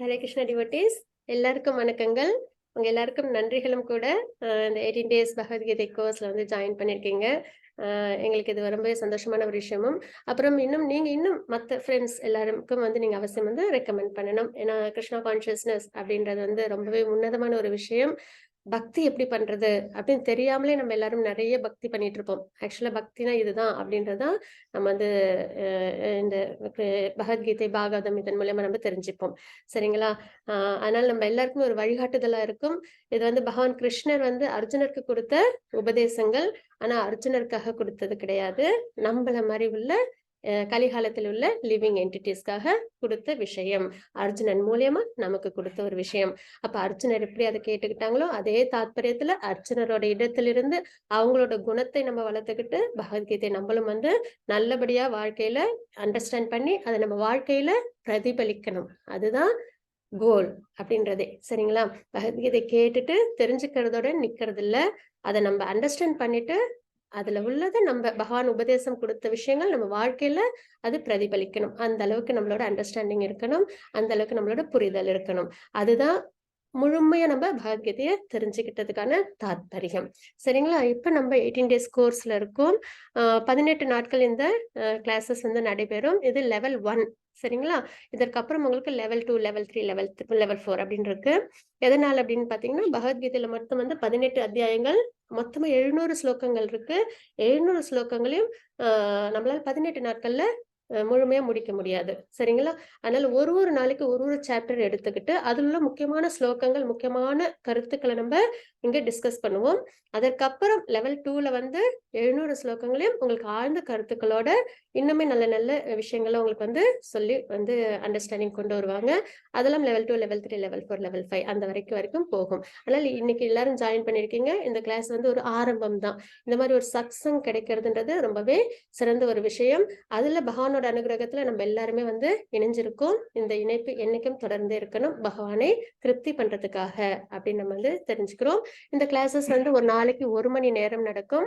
Hare Krishna devotees, எல்லாருக்கும் வணக்கங்கள். உங்க எல்லாருக்கும் நன்றிகளும் கூட. இந்த 18 டேஸ் பகவத்கீதை கோர்ஸ்ல வந்து ஜாயின் பண்ணியிருக்கீங்க. எங்களுக்கு இது ரொம்பவே சந்தோஷமான ஒரு விஷயமும். அப்புறம் நீங்க இன்னும் மற்ற ஃப்ரெண்ட்ஸ் எல்லாருக்கும் வந்து நீங்க அவசியம் வந்து ரெக்கமெண்ட் பண்ணணும். ஏன்னா கிருஷ்ணா கான்ஷியஸ்னஸ் அப்படின்றது வந்து ரொம்பவே உன்னதமான ஒரு விஷயம். பக்தி எப்படி பண்றது அப்படின்னு தெரியாமலே நம்ம எல்லாரும் நிறைய பக்தி பண்ணிட்டு இருப்போம். ஆக்சுவலா பக்தினா இதுதான் அப்படின்றதான் நம்ம வந்து இந்த பகவத்கீதை பாகவதம் இதன் மூலமா நம்ம தெரிஞ்சுப்போம். சரிங்களா? அதனால நம்ம எல்லாருக்குமே ஒரு வழிகாட்டுதலா இருக்கும். இது வந்து பகவான் கிருஷ்ணர் வந்து அர்ஜுனருக்கு கொடுத்த உபதேசங்கள். ஆனா அர்ஜுனருக்காக கொடுத்தது கிடையாது. நம்மள மாதிரி உள்ள கலிகாலத்தில் உள்ள லிவிங் என்டிட்டிஸ்க்காக கொடுத்த விஷயம். அர்ஜுனன் மூலியமா நமக்கு கொடுத்த ஒரு விஷயம். அப்ப அர்ஜுனர் எப்படி அதை கேட்டுக்கிட்டாங்களோ அதே தாத்பரியத்துல அர்ஜுனரோட இடத்திலிருந்து அவங்களோட குணத்தை நம்ம வளர்த்துக்கிட்டு பகவத்கீதை நம்மளும் வந்து நல்லபடியா வாழ்க்கையில அண்டர்ஸ்டாண்ட் பண்ணி அதை நம்ம வாழ்க்கையில பிரதிபலிக்கணும். அதுதான் கோல் அப்படின்றதே. சரிங்களா? பகவத்கீதை கேட்டுட்டு தெரிஞ்சுக்கிறதோட நிக்கிறது இல்ல. அதை நம்ம அண்டர்ஸ்டாண்ட் பண்ணிட்டு அதுல உள்ளத நம்ம பகவான் உபதேசம் கொடுத்த விஷயங்கள் நம்ம வாழ்க்கையில அது பிரதிபலிக்கணும். அந்த அளவுக்கு நம்மளோட அண்டர்ஸ்டாண்டிங் இருக்கணும். அந்த அளவுக்கு நம்மளோட புரிதல் இருக்கணும். அதுதான் முழுமையா நம்ம பகவத்கீதையை தெரிஞ்சுக்கிட்டதுக்கான தாத்பரியம். சரிங்களா? இப்ப நம்ம 18 டேஸ் கோர்ஸ்ல இருக்கோம். 18 நாட்கள் இந்த கிளாஸஸ் வந்து நடைபெறும். இது லெவல் 1. சரிங்களா? இதற்கப்புறம் உங்களுக்கு லெவல் 2, லெவல் 3, லெவல் 4 அப்படின்னு இருக்கு. எதனால அப்படின்னு பாத்தீங்கன்னா, பகவத்கீதையில மொத்தம் வந்து 18 அத்தியாயங்கள், மொத்தமா 700 ஸ்லோகங்கள் இருக்கு. 700 ஸ்லோகங்களையும் நம்மளால 18 நாட்கள்ல முழுமையா முடிக்க முடியாது. சரிங்களா? அதனால ஒரு நாளைக்கு ஒரு சாப்டர் எடுத்துக்கிட்டு அதுல உள்ள முக்கியமான ஸ்லோகங்கள், முக்கியமான கருத்துக்களை நம்ம இங்க டிஸ்கஸ் பண்ணுவோம். அதற்கப்புறம் லெவல் 2ல வந்து 700 ஸ்லோகங்களையும் உங்களுக்கு ஆழ்ந்த கருத்துக்களோட இன்னுமே நல்ல நல்ல விஷயங்களை உங்களுக்கு வந்து சொல்லி வந்து அண்டர்ஸ்டாண்டிங் கொண்டு வருவாங்க. அதெல்லாம் லெவல் 2, லெவல் 3, லெவல் 4, லெவல் 5 அந்த வரைக்கும் போகும். அதனால இன்னைக்கு எல்லாரும் ஜாயின் பண்ணிருக்கீங்க. இந்த கிளாஸ் வந்து ஒரு ஆரம்பம் தான். இந்த மாதிரி ஒரு சத்சங் கிடைக்கிறதுன்றது ரொம்பவே சிறந்த ஒரு விஷயம். அதுல பகவானோட அனுகிரகத்துல நம்ம எல்லாருமே வந்து இணைஞ்சிருக்கோம். இந்த இணைப்பு என்னைக்கும் தொடர்ந்து இருக்கணும், பகவானை திருப்தி பண்றதுக்காக அப்படின்னு நம்ம வந்து தெரிஞ்சுக்கிறோம். இந்த கிளாஸஸ் வந்து ஒரு நாளைக்கு 1 மணி நேரம் நடக்கும்.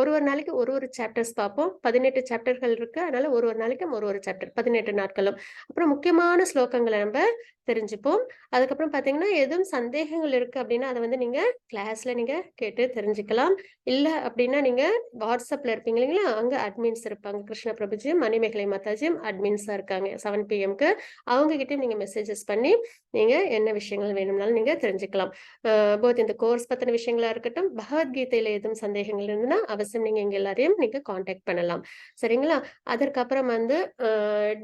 ஒரு நாளைக்கு ஒரு சாப்டர்ஸ் பார்ப்போம். 18 சாப்டர்கள் இருக்கு. அதனால ஒரு நாளைக்கும் ஒரு சாப்டர் 18 நாட்களும். அப்புறம் முக்கியமான ஸ்லோகங்களை நம்ம தெரிஞ்சுப்போம். அதுக்கப்புறம் பாத்தீங்கன்னா எதுவும் சந்தேகங்கள் இருக்கு அப்படின்னா அதை வந்து நீங்க கிளாஸ்ல நீங்க கேட்டு தெரிஞ்சுக்கலாம். இல்ல அப்படின்னா நீங்க வாட்ஸ்அப்ல இருப்பீங்க இல்லைங்களா? அங்க அட்மின்ஸ் இருப்பாங்க. கிருஷ்ண பிரபுஜியும் மணிமேகலை மாதாஜியும் அட்மின்ஸா இருக்காங்க 7 PM அவங்க கிட்ட நீங்க மெசேஜஸ் பண்ணி நீங்க என்ன விஷயங்கள் வேணும்னாலும் நீங்க தெரிஞ்சுக்கலாம். போத் இந்த கோர்ஸ் பத்தின விஷயங்களா இருக்கட்டும், பகவத்கீதையில எதுவும் சந்தேகங்கள் இருந்ததுன்னா அவசியம் நீங்க எங்க எல்லாரையும் நீங்க காண்டாக்ட் பண்ணலாம். சரிங்களா? அதற்கப்புறம் வந்து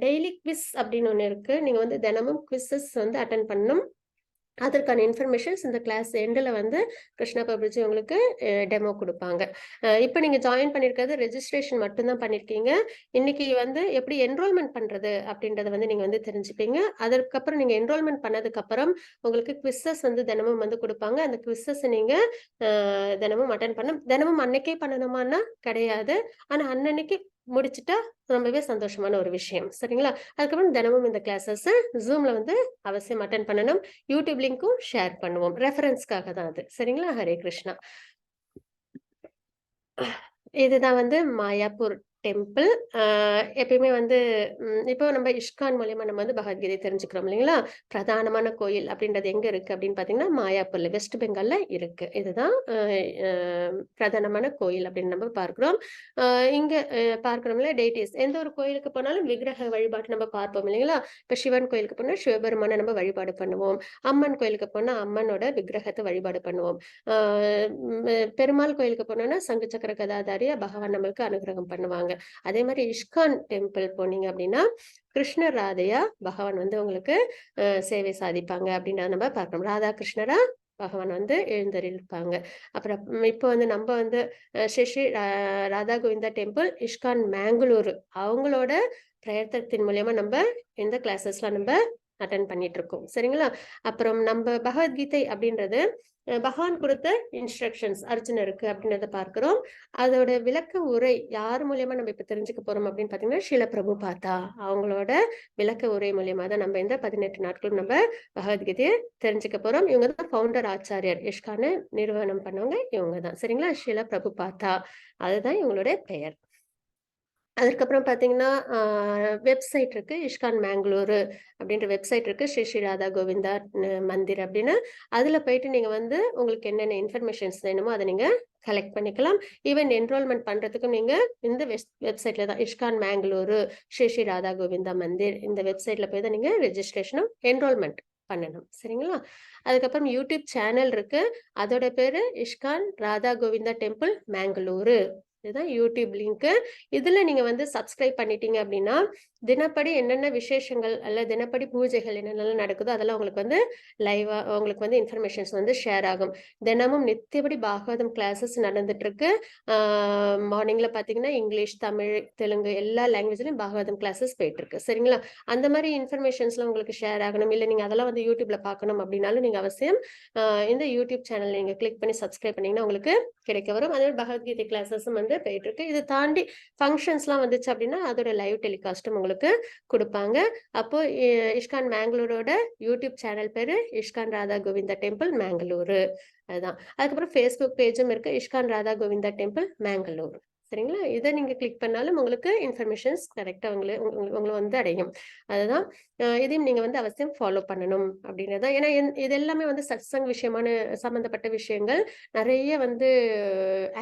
டெய்லி குவிஸ் அப்படின்னு ஒண்ணு இருக்கு. நீங்க வந்து தினமும் குவிஸஸ் வந்து அட்டென்ட் பண்ணணும். அதற்கான இன்ஃபர்மேஷன்ஸ் இந்த கிளாஸ் எண்டில் வந்து கிருஷ்ணா பிரபுஜி உங்களுக்கு டெமோ கொடுப்பாங்க. இப்போ நீங்க ஜாயின் பண்ணிருக்கிறது ரெஜிஸ்ட்ரேஷன் மட்டும்தான் பண்ணிருக்கீங்க. இன்னைக்கு வந்து எப்படி என்ரோல்மெண்ட் பண்றது அப்படின்றத வந்து நீங்க வந்து தெரிஞ்சுப்பீங்க. அதற்கப்புறம் நீங்க என்ரோல்மெண்ட் பண்ணதுக்கு அப்புறம் உங்களுக்கு குவிஸஸ் வந்து தினமும் வந்து கொடுப்பாங்க. அந்த குவிஸஸ் நீங்க தினமும் அட்டன் பண்ணணும். தினமும் அன்னைக்கே பண்ணணுமான்னா கிடையாது. ஆனா அன்னன்னைக்கு முடிச்சுட்டா ரொம்பவே சந்தோஷமான ஒரு விஷயம். சரிங்களா? அதுக்கப்புறம் தினமும் இந்த கிளாஸஸ் ஜூம்ல வந்து அவசியம் அட்டன் பண்ணணும். யூடியூப் லிங்க்கும் ஷேர் பண்ணுவோம். ரெஃபரன்ஸ்க்காக தான் அது. சரிங்களா? ஹரே கிருஷ்ணா. இதுதான் வந்து மாயாப்பூர் டெம்பிள். எப்பயுமே வந்து இப்போ நம்ம இஸ்கான் மூலியமா நம்ம வந்து பகவத்கீதை தெரிஞ்சுக்கிறோம் இல்லைங்களா? பிரதானமான கோயில் அப்படின்றது எங்க இருக்கு அப்படின்னு பாத்தீங்கன்னா மாயாப்பூர்ல, வெஸ்ட் பெங்கால்ல இருக்கு. இதுதான் பிரதானமான கோயில் அப்படின்னு நம்ம பார்க்கிறோம். இங்க பார்க்கிறோம்ல டெய்டிஸ். எந்த ஒரு கோயிலுக்கு போனாலும் விக்கிரக வழிபாட்டு நம்ம பார்ப்போம் இல்லைங்களா? இப்ப சிவன் கோயிலுக்கு போனா சிவபெருமான நம்ம வழிபாடு பண்ணுவோம். அம்மன் கோயிலுக்கு போனா அம்மனோட விக்கிரகத்தை வழிபாடு பண்ணுவோம். பெருமாள் கோயிலுக்கு போனோம்னா சங்கு சக்கர கதாதாரியா பகவான் நம்மளுக்கு அனுகிரகம் பண்ணுவாங்க. அதே மாதிரி இஸ்கான் டெம்பிள் போனீங்க அப்படின்னா கிருஷ்ணர் ராதையா பகவான் வந்து உங்களுக்கு சேவை சாதிப்பாங்க அப்படின்றத நம்ம பார்க்கணும். ராதா கிருஷ்ணரா பகவான் வந்து எழுந்தருளிருப்பாங்க. அப்புறம் இப்போ வந்து நம்ம வந்து ஸ்ரீ ராதா கோவிந்தா டெம்பிள் இஸ்கான் மேங்களூரு அவங்களோட பிரயத்தனத்தின் மூலியமா நம்ம இந்த கிளாஸஸ்லாம் நம்ம அட்டன் பண்ணிட்டு இருக்கோம். சரிங்களா? அப்புறம் நம்ம பகவத்கீதை அப்படின்றது பகவான் கொடுத்த இன்ஸ்ட்ரக்ஷன்ஸ் அர்ஜுனருக்கு அப்படின்றத பார்க்கிறோம். அதோட விளக்க உரை யார் மூலியமா நம்ம இப்ப தெரிஞ்சுக்க போறோம் அப்படின்னு பாத்தீங்கன்னா ஸ்ரீல பிரபுபாதா அவங்களோட விளக்க உரை மூலியமா தான் நம்ம இந்த 18 நாட்கள் நம்ம பகவத்கீதையை தெரிஞ்சுக்க போறோம். இவங்க தான் ஃபவுண்டர் ஆச்சாரியர். இஷ்கான நிறுவனம் பண்ணவங்க இவங்க தான். சரிங்களா? ஸ்ரீல பிரபுபாதா அதுதான் இவங்களுடைய பெயர். அதுக்கப்புறம் பார்த்தீங்கன்னா, வெப்சைட் இருக்கு. இஸ்கான் மேங்களூரு அப்படின்ற வெப்சைட் இருக்கு. ஸ்ரீ ஸ்ரீ ராதா கோவிந்தா மந்திர் அப்படின்னு. அதுல போயிட்டு நீங்க வந்து உங்களுக்கு என்னென்ன இன்ஃபர்மேஷன்ஸ் வேணுமோ அத நீங்க கலெக்ட் பண்ணிக்கலாம். ஈவன் என்ரோல்மென்ட் பண்றதுக்கும் நீங்க இந்த வெப்சைட்ல தான் இஸ்கான் மேங்களூரு, ஸ்ரீ ஸ்ரீ ராதா கோவிந்தா மந்திர் இந்த வெப்சைட்ல போய் தான் நீங்க ரெஜிஸ்ட்ரேஷனும், என்ரோல்மென்ட் பண்ணணும். சரிங்களா? அதுக்கப்புறம் யூடியூப் சேனல் இருக்கு. அதோட பேரு இஸ்கான் ராதா கோவிந்தா டெம்பிள் மேங்களூரு. இதுதான் யூடியூப் லிங்க்கு. இதுல நீங்க வந்து சப்ஸ்கிரைப் பண்ணிட்டீங்க அப்படின்னா, தினப்படி என்னென்ன விசேஷங்கள் அல்ல தினப்படி பூஜைகள் என்னென்னலாம் நடக்குதோ அதெல்லாம் உங்களுக்கு வந்து லைவா உங்களுக்கு வந்து இன்ஃபர்மேஷன்ஸ் வந்து ஷேர் ஆகும். தினமும் நித்தியபடி பாகவதம் கிளாஸஸ் நடந்துட்டு இருக்கு. மார்னிங்ல பார்த்தீங்கன்னா, இங்கிலீஷ், தமிழ், தெலுங்கு எல்லா லாங்குவேஜ்லயும் பாகவதம் கிளாஸஸ் போயிட்டு இருக்கு. சரிங்களா? அந்த மாரி இன்ஃபர்மேஷன்ஸ்லாம் உங்களுக்கு ஷேர் ஆகணும். இல்ல நீங்க அதெல்லாம் வந்து யூடியூப்ல பார்க்கணும் அப்படின்னாலும் நீங்க அவசியம் இந்த யூடியூப் சேனல் நீங்க கிளிக் பண்ணி சப்ஸ்கிரைப் பண்ணீங்கன்னா உங்களுக்கு கிடைக்க வரும். அதே பகவத்கீதை கிளாஸஸும் வந்து போயிட்டு இருக்கு. இது தாண்டி ஃபங்ஷன்ஸ்லாம் வந்துச்சு அப்படின்னா, அதோட லைவ் டெலிகாஸ்டும் உங்களுக்கு குடுப்பாங்க. அப்போ இஸ்கான் மேங்களூரோட யூடியூப் சேனல் பேரு இஸ்கான் ராதா கோவிந்தா டெம்பிள் மேங்களூரு. அதுதான். அதுக்கப்புறம் Facebook பேஜும் இருக்கு. ISKCON Radha Govinda temple Mangalore. சரிங்களா? இத நீங்க கிளிக் பண்ணாலும் உங்களுக்கு இன்ஃபர்மேஷன்ஸ் கரெக்ட்டா உங்கள வந்து அடையும். அதுதான். இதையும் நீங்க வந்து அவசியம் ஃபாலோ பண்ணணும் அப்படிங்கிறது தான். ஏன்னா, இது எல்லாமே வந்து சத்சங் சம்மந்தப்பட்ட விஷயங்கள். நெறைய வந்து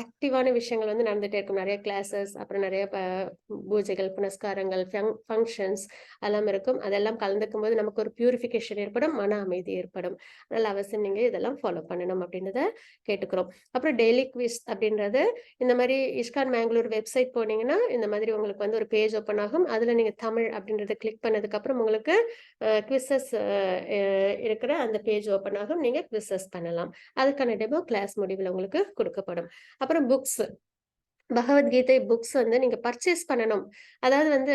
ஆக்டிவான விஷயங்கள் வந்து நடந்துட்டே இருக்கும். நெறைய கிளாஸஸ், அப்புறம் நெறைய பூஜைகள், புனஸ்காரங்கள், ஃபங்ஷன்ஸ் அதெல்லாம் இருக்கும். அதெல்லாம் கலந்துக்கும்போது நமக்கு ஒரு பியூரிஃபிகேஷன் ஏற்படும். மன அமைதி ஏற்படும். அதனால அவசியம் நீங்க இதெல்லாம் ஃபாலோ பண்ணணும் அப்படின்றத கேட்டுக்கிறோம். அப்புறம் டெய்லி குவிஸ் அப்படின்றது இந்த மாரி இஸ்கான் மேங்களூர் வெப்சைட் போனீங்கன்னா, இந்த மாதிரி உங்களுக்கு வந்து ஒரு பேஜ் ஓப்பன் ஆகும். அதுல நீங்க தமிழ் அப்படின்றத கிளிக் பண்ணதுக்கு அப்புறம் உங்களுக்கு குவிஸஸ் இருக்கிற அந்த பேஜ் ஓப்பன் ஆகும். நீங்க குவிஸஸ் பண்ணலாம். அதுக்கான டெமோ கிளாஸ் முடிவுல உங்களுக்கு குடுக்கப்படும். அப்புறம் புக்ஸ். பகவத்கீதை புக்ஸ் வந்து நீங்க பர்ச்சேஸ் பண்ணணும். அதாவது வந்து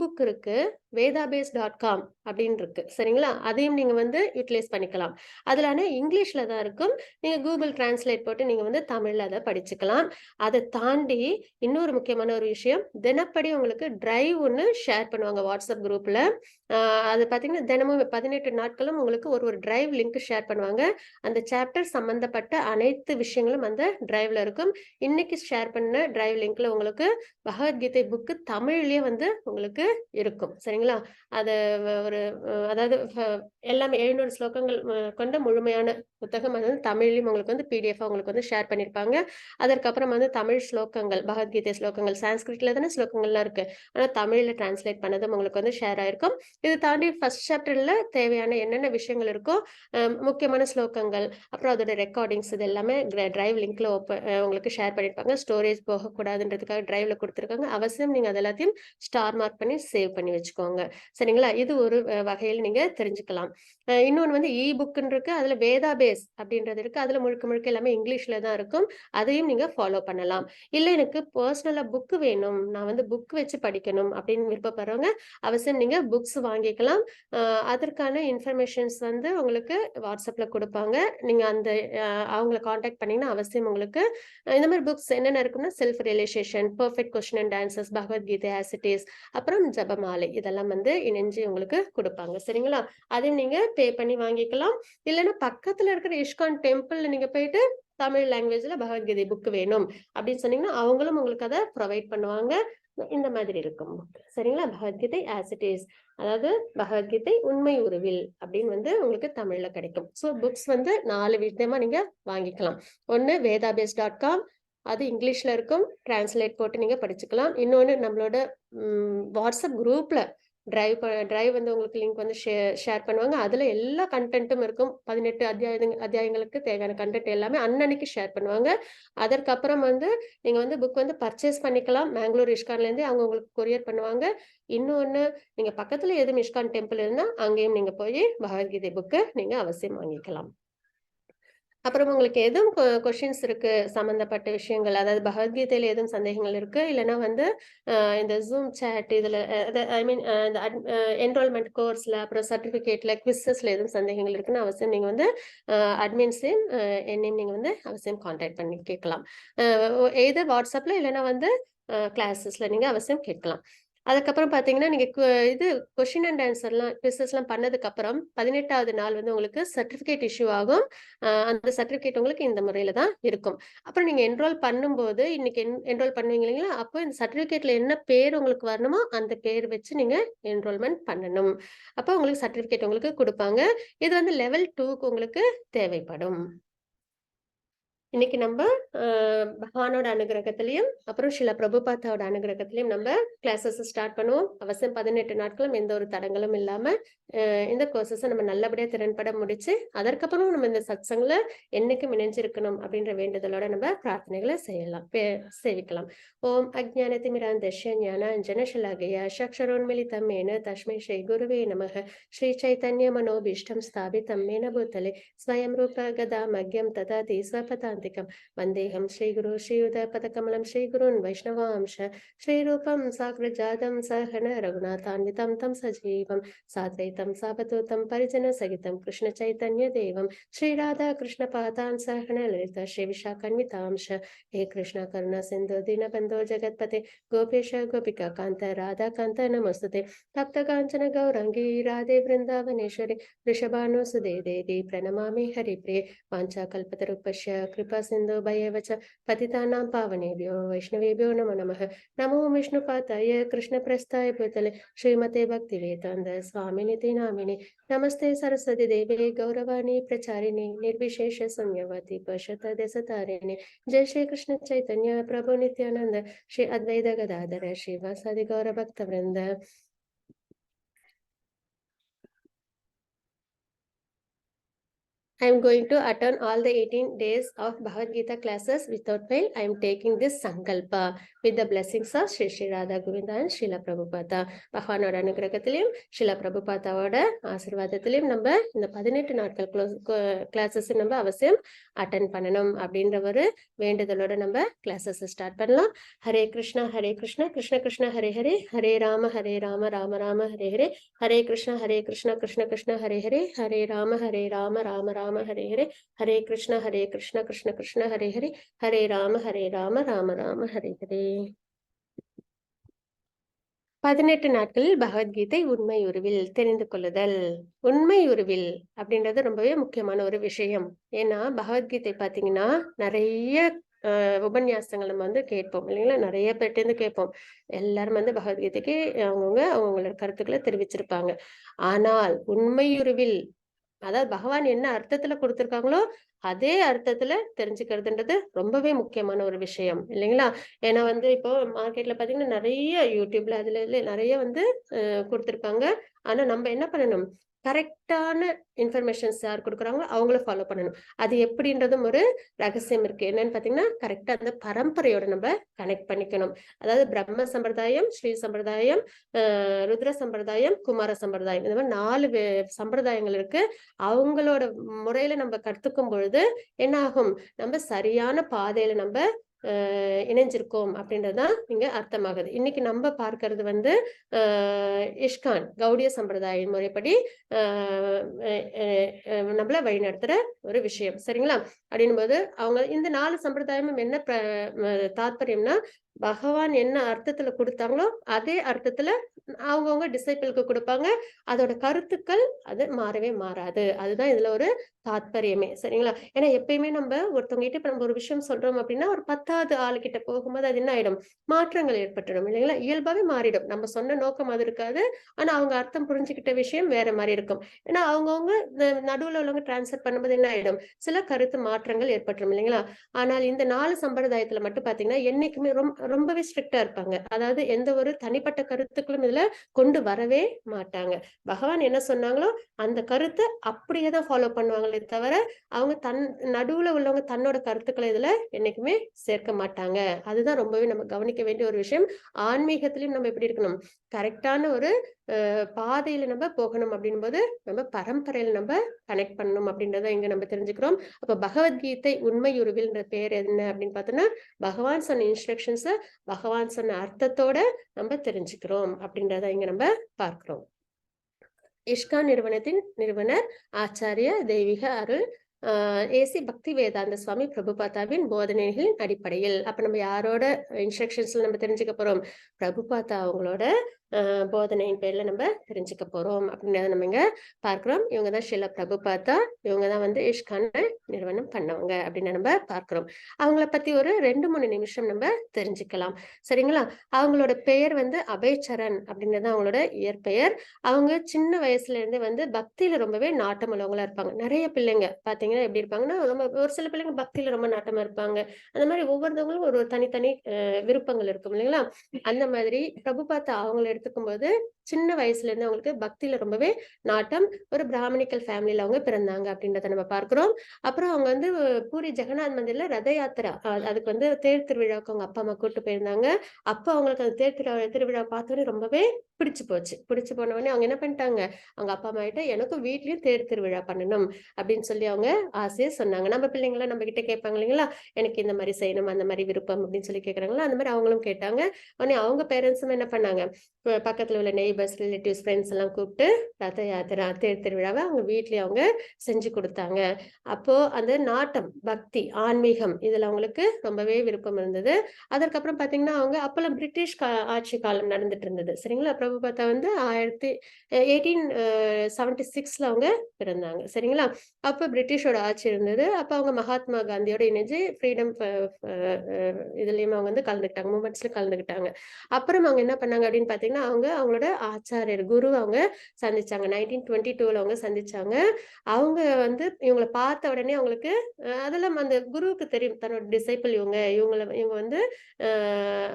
புக் இருக்கு. வேதாபேஸ்.com அப்படின்னு இருக்கு. சரிங்களா? அதையும் நீங்க வந்து யுட்டிலைஸ் பண்ணிக்கலாம். அதுல ஆனா இங்கிலீஷ்ல தான் இருக்கும். நீங்க Google Translate போட்டு நீங்க வந்து தமிழ்ல அத படிச்சுக்கலாம். அத தாண்டி இன்னொரு முக்கியமான ஒரு விஷயம், தினப்படி உங்களுக்கு டிரைவ் ஒண்ணு ஷேர் பண்ணுவாங்க WhatsApp குரூப்ல. அ அது பார்த்தீங்கன்னா, தினமும் 18 நாட்களும் உங்களுக்கு ஒரு ஒரு டிரைவ் லிங்க் ஷேர் பண்ணுவாங்க. அந்த சாப்டர் சம்பந்தப்பட்ட அனைத்து விஷயங்களும் அந்த டிரைவ்ல இருக்கும். இன்னைக்கு ஷேர் பண்ண டிரைவ் லிங்க்ல உங்களுக்கு பகவத்கீதை புக்கு தமிழ்லயே வந்து உங்களுக்கு இருக்கும். சரிங்களா? அத ஒரு அதாவது எல்லாமே 700 ஸ்லோகங்கள் கொண்ட முழுமையான புத்தகம் அது வந்து தமிழ்லயும் உங்களுக்கு வந்து பிடிஎஃபா உங்களுக்கு வந்து ஷேர் பண்ணியிருப்பாங்க. அதற்கப்புறம் வந்து தமிழ் ஸ்லோகங்கள், பகவத்கீதை ஸ்லோகங்கள் சான்ஸ்கிரிட்ல தானே ஸ்லோகங்கள்லாம் இருக்கு. ஆனா தமிழ்ல டிரான்ஸ்லேட் பண்ணதும் உங்களுக்கு வந்து ஷேர் ஆயிருக்கும். இது தாண்டி ஃபர்ஸ்ட் சாப்டர்ல தேவையான என்னென்ன விஷயங்கள் இருக்கோ, முக்கியமான ஸ்லோகங்கள், அப்புறம் அதோட ரெக்கார்டிங்ஸ் இது எல்லாமே டிரைவ் லிங்க்ல உங்களுக்கு ஷேர் பண்ணியிருப்பாங்க. ஸ்டோரேஜ் போகக்கூடாதுன்றதுக்காக டிரைவ்ல குடுத்துருக்காங்க. அவசியம் நீங்க அது எல்லாத்தையும் ஸ்டார் மார்க் பண்ணி சேவ் பண்ணி வச்சுக்கோங்க. சரிங்களா? இது ஒரு வகையில் நீங்க தெரிஞ்சுக்கலாம். இன்னொன்னு வந்து புக்குன்னு இருக்கு. அதுல வேதா பேஸ் அப்படின்றது இருக்கு. அதுல முழுக்க முழுக்க எல்லாமே இங்கிலீஷ்ல தான் இருக்கும். அதையும் நீங்க ஃபாலோ பண்ணலாம். இல்ல எனக்கு பெர்சனலா புக் வேணும். நான் வந்து புக் வச்சு படிக்கணும் அப்படின்னு விருப்பப்படுறவங்க, அவசியம் நீங்க புக்ஸ் வாங்கிக்கலாம். அ அதற்கான இன்ஃபர்மேஷன்ஸ் வந்து உங்களுக்கு WhatsAppல குடுப்பாங்க. நீங்க அந்த அவங்கள கான்டாக்ட் பண்ணீங்கன்னா, அவசியம் உங்களுக்கு இந்த மாரி புக்ஸ் என்னென்ன இருக்கும்னா, self realization, perfect question and answers, Bhagavad Gita as it is, அப்புறம் ஜெபமாலை இதெல்லாம் வந்து இணைஞ்சு உங்களுக்கு குடுப்பாங்க. சரிங்களா? அதையும் நீங்க பே பண்ணி வாங்கிக்கலாம். இல்லன்னா பக்கத்துல இருக்கிற இஸ்கான் டெம்பிள்ல நீங்க போயிட்டு தமிழ் லாங்குவேஜ்ல பகவத்கீதை புக் வேணும் அப்படின்னு சொன்னீங்கன்னா, அவங்களும் உங்களுக்கு அத ப்ரொவைட் பண்ணுவாங்க. இந்த மாதிரி இருக்கும் புக். சரிங்களா? Bhagavad Gita as it is. அதாவது பகவத்கீதை உண்மை உருவில் அப்படின்னு வந்து உங்களுக்கு தமிழ்ல கிடைக்கும். ஸோ புக்ஸ் வந்து 4 விதமா நீங்க வாங்கிக்கலாம். ஒண்ணு வேதாபேஸ்.com அது இங்கிலீஷ்ல இருக்கும். டிரான்ஸ்லேட் போட்டு நீங்க படிச்சுக்கலாம். இன்னொன்னு நம்மளோட WhatsApp குரூப்ல டிரைவ் வந்து உங்களுக்கு லிங்க் வந்து ஷேர் பண்ணுவாங்க. அதுல எல்லா கன்டென்ட்டும் இருக்கும். 18 அத்தியாயங்களுக்கு தேவையான கன்டென்ட் எல்லாமே அன்னன்னைக்கு ஷேர் பண்ணுவாங்க. அதற்கப்புறம் வந்து நீங்க வந்து புக் வந்து பர்ச்சேஸ் பண்ணிக்கலாம். மேங்களூர் இஸ்கான்லேருந்தே அவங்க உங்களுக்கு கொரியர் பண்ணுவாங்க. இன்னொன்னு நீங்க பக்கத்துல எதுவும் இஸ்கான் டெம்பிள் இருந்தா, அங்கேயும் நீங்க போய் பகவத்கீதை புக்கு நீங்க அவசியம் வாங்கிக்கலாம். அப்புறம் உங்களுக்கு எதுவும் கொஸ்டின்ஸ் இருக்கு சம்மந்தப்பட்ட விஷயங்கள், அதாவது பகவத்கீதையில எதுவும் சந்தேகங்கள் இருக்கு, இல்லன்னா வந்து இந்த Zoom சேட் இதுல ஐ மீன் இந்த என்ரோல்மென்ட் கோர்ஸ்ல, அப்புறம் சர்டிஃபிகேட்ல, குவிஸஸ்ல எதுவும் சந்தேகங்கள் இருக்குன்னு அவசியம் நீங்க வந்து அட்மின்ஸையும் என்னையும் நீங்க வந்து அவசியம் கான்டாக்ட் பண்ணி கேட்கலாம். எய்தர் WhatsAppல இல்லன்னா வந்து கிளாஸஸ்ல நீங்க அவசியம் கேட்கலாம். அதுக்கப்புறம் பார்த்தீங்கன்னா, நீங்க இது கொஸ்டின் அண்ட் ஆன்சர்லாம் குவிஸஸ்லாம் பண்ணதுக்கப்புறம் 18வது நாள் வந்து உங்களுக்கு சர்டிஃபிகேட் இஷ்யூ ஆகும். அந்த சர்டிஃபிகேட் உங்களுக்கு இந்த முறையில தான் இருக்கும். அப்புறம் நீங்க என்ரோல் பண்ணும்போது, இன்னைக்கு என்ரோல் பண்ணுவீங்க இல்லைங்களா? அப்போ இந்த சர்டிஃபிகேட்ல என்ன பேர் உங்களுக்கு வரணுமோ, அந்த பேர் வச்சு நீங்க என்ரோல்மென்ட் பண்ணணும். அப்போ உங்களுக்கு சர்டிஃபிகேட் உங்களுக்கு குடுப்பாங்க. இது வந்து லெவல் 2க்கு உங்களுக்கு தேவைப்படும். இன்னைக்கு நம்ம பகவானோட அனுகிரகத்திலையும் அப்புறம் சில பிரபுபாத்தாவோட அனுகிரகத்திலையும் நம்ம கிளாஸஸ் ஸ்டார்ட் பண்ணுவோம். அவசியம் 18 நாட்களும் எந்த ஒரு தடங்களும் இல்லாம இந்த கோர்சஸை நம்ம நல்லபடியா திறன்பட முடிச்சு அதற்கப்புறம் நம்ம இந்த சத்சங்ல என்னைக்கும் இணைஞ்சிருக்கணும் அப்படின்ற வேண்டுதலோட நம்ம பிரார்த்தனைகளை செய்யலாம் சேவிக்கலாம். ஓம் அஜ்ஞானதிமிராந்தஸ்ய ஞானாஞ்சனசலாகய சக்ஷரோன்மிலிதம் ஏன தஸ்மை ஸ்ரீ குருவே நமக ஸ்ரீ சைத்தன்ய மனோபீஷ்டம் ஸ்தாபிதம் மேன பூத்தலே ஸ்வயம் ரூப கதா மக்யம் ததாதி ஸ்வபதாந்திகம் வந்தேகம் ஸ்ரீகுரு ஸ்ரீயுதபதகமலம் ஸ்ரீகுருன் வைஷ்ணவாம்ச ஸ்ரீரூபம் சாக்ரஜாதம் சஹன ரகுநாதான்விதம் தம் சஜீவம் साद्वैतं सावधूतं परिजन सहितं कृष्ण चैतन्य देवं श्री राधा कृष्ण पादान् सहन ललित श्री विशाखान्वितांश हे कृष्ण करुणा सिंधु दीनबंधो जगत्पते गोपेश गोपिका कांत राधा कांत नमस्तुते तप्त कांचन गौरंगी राधे वृंदावनेश्वरी वृषभानुसुदे देवी प्रणमामि हरिप्रिये वाञ्छाकल्पतरुपश्य कृपा सिंधु भयेव च पतितानां पावनेभ्यो वैष्णवेभ्यो नमो नमः नमो विष्णुपादाय कृष्णप्रस्थाय भूतले श्रीमते भक्तिवेदान्त स्वामिनिति नामिने नमस्ते सरस्वती देवे गौरवाणी प्रचारिणे निर्विशेष शून्यवादी पश्यत देशतारिणे जय श्री कृष्ण चैतन्य प्रभु नित्यानंद श्री अद्वैत गदाधर श्रीवासादि गौर भक्त वृंद. I am going to attend all the 18 days of Bhagavad Gita classes without fail. I am taking this Sankalpa with the blessings of Sri Sri Radha Govinda and Srila Prabhupada. பகவானோட அனுகிரகத்திலையும் ஸ்ரீல பிரபுபாதாவோட ஆசீர்வாதத்திலையும் நம்ம இந்த 18 நாட்கள் கிளாஸஸ் நம்ம அவசியம் attend பண்ணணும் அப்படின்ற ஒரு வேண்டுதலோட நம்ம கிளாஸஸ் ஸ்டார்ட் பண்ணலாம். ஹரே கிருஷ்ணா கிருஷ்ண கிருஷ்ண ஹரே ஹரே ஹரே ராம ராம ராம ஹரே ஹரே ஹரே கிருஷ்ண கிருஷ்ண கிருஷ்ண ஹரே ஹரே ஹரே ராம ராம ராம हरे हरे हरे कृष्ण कृष्ण कृष्ण हरे हरे हरे राम राम राम हरे हरे. 18 நாட்களில் பகவத்கீதை உண்மை உருவில் தெரிந்து கொள்ளுதல். உண்மை உருவில் அப்படின்றது ரொம்பவே முக்கியமான ஒரு விஷயம். ஏன்னா பகவத்கீதை பாத்தீங்கன்னா நிறைய உபன்யாசங்கள் நம்ம வந்து கேட்போம் இல்லைங்களா? நிறைய பேர்ட்டேருந்து கேட்போம். எல்லாரும் வந்து பகவத்கீதைக்கு அவங்களோட கருத்துக்களை தெரிவிச்சிருப்பாங்க. ஆனால் உண்மையுருவில் அதாவது பகவான் என்ன அர்த்தத்துல கொடுத்திருக்காங்களோ அதே அர்த்தத்துல தெரிஞ்சுக்கிறதுன்றது ரொம்பவே முக்கியமான ஒரு விஷயம் இல்லைங்களா? ஏன்னா வந்து இப்போ மார்க்கெட்ல பாத்தீங்கன்னா நிறைய யூடியூப்ல அதுல நிறைய வந்து கொடுத்திருப்பாங்க. ஆனா நம்ம என்ன பண்ணணும், கரெக்டான இன்ஃபர்மேஷன்ஸ் யார் கொடுக்குறாங்களோ அவங்கள ஃபாலோ பண்ணணும். அது எப்படின்றதும் ஒரு ரகசியம் இருக்கு. என்னன்னு பாத்தீங்கன்னா கரெக்டா அந்த பரம்பரையோட நம்ம கனெக்ட் பண்ணிக்கணும். அதாவது பிரம்ம சம்பிரதாயம், ஸ்ரீ சம்பிரதாயம், ருத்ர சம்பிரதாயம், குமார சம்பிரதாயம், இந்த மாதிரி 4 சம்பிரதாயங்கள் இருக்கு. அவங்களோட முறையில நம்ம கத்துக்கும் பொழுது என்ன ஆகும், நம்ம சரியான பாதையில நம்ம இணைஞ்சிருக்கோம் அப்படின்றதுதான் இங்க அர்த்தமாகுது. இன்னைக்கு நம்ம பார்க்கறது வந்து இஷ்கான் கௌடிய சம்பிரதாய முறைப்படி நம்மள வழிநடத்துற ஒரு விஷயம் சரிங்களா? அப்படின்னும் போது அவங்க இந்த 4 சம்பிரதாயமும் என்ன தாற்பயம்னா பகவான் என்ன அர்த்தத்துல கொடுத்தாங்களோ அதே அர்த்தத்துல அவங்கவுங்க டிசைபிளுக்கு கொடுப்பாங்க. அதோட கருத்துக்கள் அது மாறவே மாறாது. அதுதான் இதுல ஒரு தாத்பரியமே சரிங்களா? ஏன்னா எப்பயுமே நம்ம ஒருத்தவங்க கிட்ட நம்ம ஒரு விஷயம் சொல்றோம் அப்படின்னா ஒரு 10வது ஆளுகிட்ட போகும்போது அது என்ன ஆயிடும், மாற்றங்கள் ஏற்பட்டுடும் இல்லைங்களா? இயல்பாவே மாறிடும். நம்ம சொன்ன நோக்கம் அது இருக்காது. ஆனா அவங்க அர்த்தம் புரிஞ்சுக்கிட்ட விஷயம் வேற மாதிரி இருக்கும். ஏன்னா அவங்கவுங்க நடுவுல உள்ளவங்க டிரான்ஸ்ஃபர் பண்ணும்போது என்ன ஆயிடும், சில கருத்து மாற்றங்கள் ஏற்பட்டுரும் இல்லைங்களா? ஆனால் இந்த 4 சம்பிரதாயத்துல மட்டும் பாத்தீங்கன்னா என்னைக்குமே ரொம்பவே ஸ்ட்ரிக்டா இருப்பாங்க. அதாவது எந்த ஒரு தனிப்பட்ட கருத்துக்களும் இதுல கொண்டு வரவே மாட்டாங்க. பகவான் என்ன சொன்னாங்களோ அந்த கருத்தை அப்படியே தான் ஃபாலோ பண்ணுவாங்களே தவிர அவங்க நடுவுல உள்ளவங்க தன்னோட கருத்துக்களை இதுல என்னைக்குமே சேர்க்க மாட்டாங்க. அதுதான் ரொம்பவே நம்ம கவனிக்க வேண்டிய ஒரு விஷயம். ஆன்மீகத்திலயும் நம்ம எப்படி இருக்கணும், கரெக்டான ஒரு பாதையில நம்ம போகணும் அப்படின்னும் போது நம்ம பரம்பரையில நம்ம கனெக்ட் பண்ணணும் அப்படின்றத இங்க நம்ம தெரிஞ்சுக்கிறோம். அப்ப பகவத்கீதை உண்மையுருவில்ன்ற பேர் என்ன அப்படின்னு பார்த்தோம்னா பகவான் சொன்ன இன்ஸ்ட்ரக்ஷன்ஸ் பகவான் சொன்ன அர்த்தத்தோட நம்ம தெரிஞ்சுக்கிறோம் அப்படின்றத இங்க நம்ம பார்க்கிறோம். இஷ்கான் நிறுவனத்தின் நிறுவனர் ஆச்சாரிய தெய்வீக அருள் ஏசி பக்தி வேதாந்த சுவாமி பிரபுபாதாவின் போதனைகளின் அடிப்படையில். அப்ப நம்ம யாரோட இன்ஸ்ட்ரக்ஷன்ஸ்ல நம்ம தெரிஞ்சுக்க போறோம்? பிரபுபாதா அவங்களோட போதனையின் பேர்ல நம்ம தெரிஞ்சுக்க போறோம் அப்படின்றத நம்ம இங்க பார்க்கிறோம். இவங்க தான் ஷீல பிரபுபாதா. இவங்க தான் வந்து இஷ்கான நிறுவனம் பண்ணவங்க அப்படின்னு நம்ம பார்க்கிறோம். அவங்கள பத்தி ஒரு 2-3 நிமிஷம் நம்ம தெரிஞ்சுக்கலாம். சரிங்களா? அவங்களோட பெயர் வந்து அபய்சரண் அப்படின்றது அவங்களோட இயற்பெயர். அவங்க சின்ன வயசுல இருந்தே வந்து பக்தியில ரொம்பவே நாட்டம் உள்ளவங்களா இருப்பாங்க. நிறைய பிள்ளைங்க பாத்தீங்கன்னா எப்படி இருப்பாங்கன்னா, ரொம்ப ஒரு சில பிள்ளைங்க பக்தியில ரொம்ப நாட்டமா இருப்பாங்க. அந்த மாதிரி ஒவ்வொருத்தவங்களும் ஒரு தனித்தனி விருப்பங்கள் இருக்கும் இல்லைங்களா? அந்த மாதிரி பிரபுபாதா அவங்கள எடுத்துக்கும்போது சின்ன வயசுல இருந்து அவங்களுக்கு பக்தியில ரொம்பவே நாட்டம். ஒரு பிராமணிக்கல் ஃபேமிலியில அவங்க பிறந்தாங்க அப்படின்றத நம்ம பார்க்கிறோம். அப்புறம் அவங்க வந்து பூரி ஜெகநாத் மந்திர்ல ரத யாத்திரா அதுக்கு வந்து தேர் திருவிழாவுக்கு அவங்க அப்பா அம்மா கூட்டு போயிருந்தாங்க. அப்ப அவங்களுக்கு அந்த தேர் திருவிழா பார்த்தோன்னே ரொம்பவே பிடிச்சு போச்சு. பிடிச்சு போன உடனே அவங்க என்ன பண்ணிட்டாங்க, அவங்க அப்பா அம்மா கிட்ட எனக்கும் வீட்லயும் தேர் திருவிழா பண்ணணும் அப்படின்னு சொல்லி அவங்க ஆசையா சொன்னாங்க. நம்ம பிள்ளைங்களாம் நம்ம கிட்ட கேட்பாங்க இல்லைங்களா? எனக்கு இந்த மாதிரி செய்யணும், அந்த மாதிரி விருப்பம் அப்படின்னு சொல்லி கேட்கறாங்களா, அந்த மாதிரி அவங்களும் கேட்டாங்க. உடனே அவங்க பேரண்ட்ஸும் என்ன பண்ணாங்க, பக்கத்துல உள்ள நெய்பர்ஸ், ரிலேட்டிவ்ஸ், ஃப்ரெண்ட்ஸ் எல்லாம் கூப்பிட்டு ரத யாத்திரா தேர் திருவிழாவை அவங்க வீட்லயே அவங்க செஞ்சு கொடுத்தாங்க. அப்போ அந்த நாட்டம், பக்தி, ஆன்மீகம் இதுல அவங்களுக்கு ரொம்பவே விருப்பம் இருந்தது. அதற்கப்புறம் பாத்தீங்கன்னா அவங்க அப்பெல்லாம் பிரிட்டிஷ் ஆட்சி காலம் நடந்துட்டு இருந்தது. சரிங்களா? பிரபுபாதா வந்து 1876ல அவங்க பிறந்தாங்க. சரிங்களா? அப்ப பிரிட்டிஷோட ஆட்சி இருந்தது. அப்ப அவங்க மகாத்மா காந்தியோட இணைஞ்சு ஃப்ரீடம் இதுலயும் அவங்க வந்து கலந்துக்கிட்டாங்க. மூமெண்ட்ஸ்ல கலந்துக்கிட்டாங்க. அப்புறம் அவங்க என்ன பண்ணாங்க அப்படின்னு பாத்தீங்கன்னா, அவங்க அவங்களோட ஆச்சாரியர் குரு அவங்க சந்திச்சாங்க. 1922ல அவங்க சந்திச்சாங்க. அவங்க வந்து இவங்கள பார்த்த உடனே அவங்களுக்கு அதெல்லாம் அந்த குருவுக்கு தெரியும். தன்னோட டிசைபிள் இவங்க வந்து அ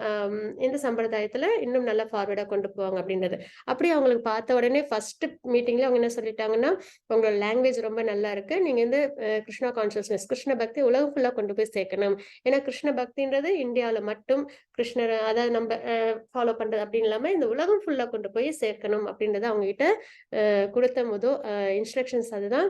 அம் இந்த சம்பிரதாயத்துல இன்னும் நல்லா ஃபார்வர்டா கொண்டு போவாங்க அப்படின்றது. அப்படி அவங்களுக்கு பார்த்த உடனே ஃபர்ஸ்ட் மீட்டிங்ல அவங்க என்ன சொல்லிட்டாங்கன்னா, "உங்களோட லாங்குவேஜ் ரொம்ப நல்லா இருக்கு. நீங்க வந்து கிருஷ்ணா கான்ஷியஸ்னஸ், கிருஷ்ண பக்தி உலகம் ஃபுல்லா கொண்டு போய் சேர்க்கணும். ஏன்னா கிருஷ்ண பக்தின்றது இந்தியால மட்டும் கிருஷ்ணர அதாவது நம்ம ஃபாலோ பண்றது அப்படின்னு இல்லாம இந்த உலகம் ஃபுல்லா கொண்டு போய் சேர்க்கணும்." அப்படின்றத அவங்க கிட்ட குடுத்த இன்ஸ்ட்ரக்ஷன்ஸ் அதுதான்.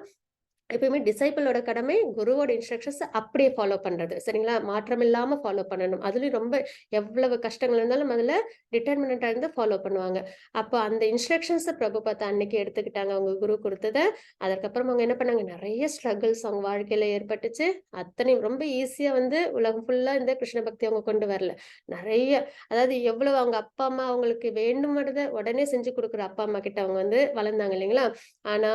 எப்பயுமே டிசைபிளோட கடமை குருவோட இன்ஸ்ட்ரக்ஷன்ஸ் அப்படியே ஃபாலோ பண்றது. சரிங்களா? மாற்றம் இல்லாம ஃபாலோ பண்ணணும். அதுலயும் ரொம்ப எவ்வளவு கஷ்டங்கள் இருந்தாலும் அதுல டிட்டர்மினன்ட்டா இருந்து ஃபாலோ பண்ணுவாங்க. அப்போ அந்த இன்ஸ்ட்ரக்ஷன்ஸ பிரபுபாதா அன்னைக்கு எடுத்துக்கிட்டாங்க. அவங்க குரு குடுத்தத. அதற்கப்புறம் அவங்க என்ன பண்ணாங்க, நெறைய ஸ்ட்ரகிள்ஸ் அவங்க வாழ்க்கையில ஏற்பட்டுச்சு. அத்தனையும் ரொம்ப ஈஸியா வந்து உலகம் ஃபுல்லா இந்த கிருஷ்ண பக்தி அவங்க கொண்டு வரல. நெறைய அதாவது எவ்வளவு அவங்க அப்பா, அம்மா அவங்களுக்கு வேண்டுமானத உடனே செஞ்சு குடுக்குற அப்பா, அம்மா கிட்ட அவங்க வந்து வளர்ந்தாங்க இல்லைங்களா? ஆனா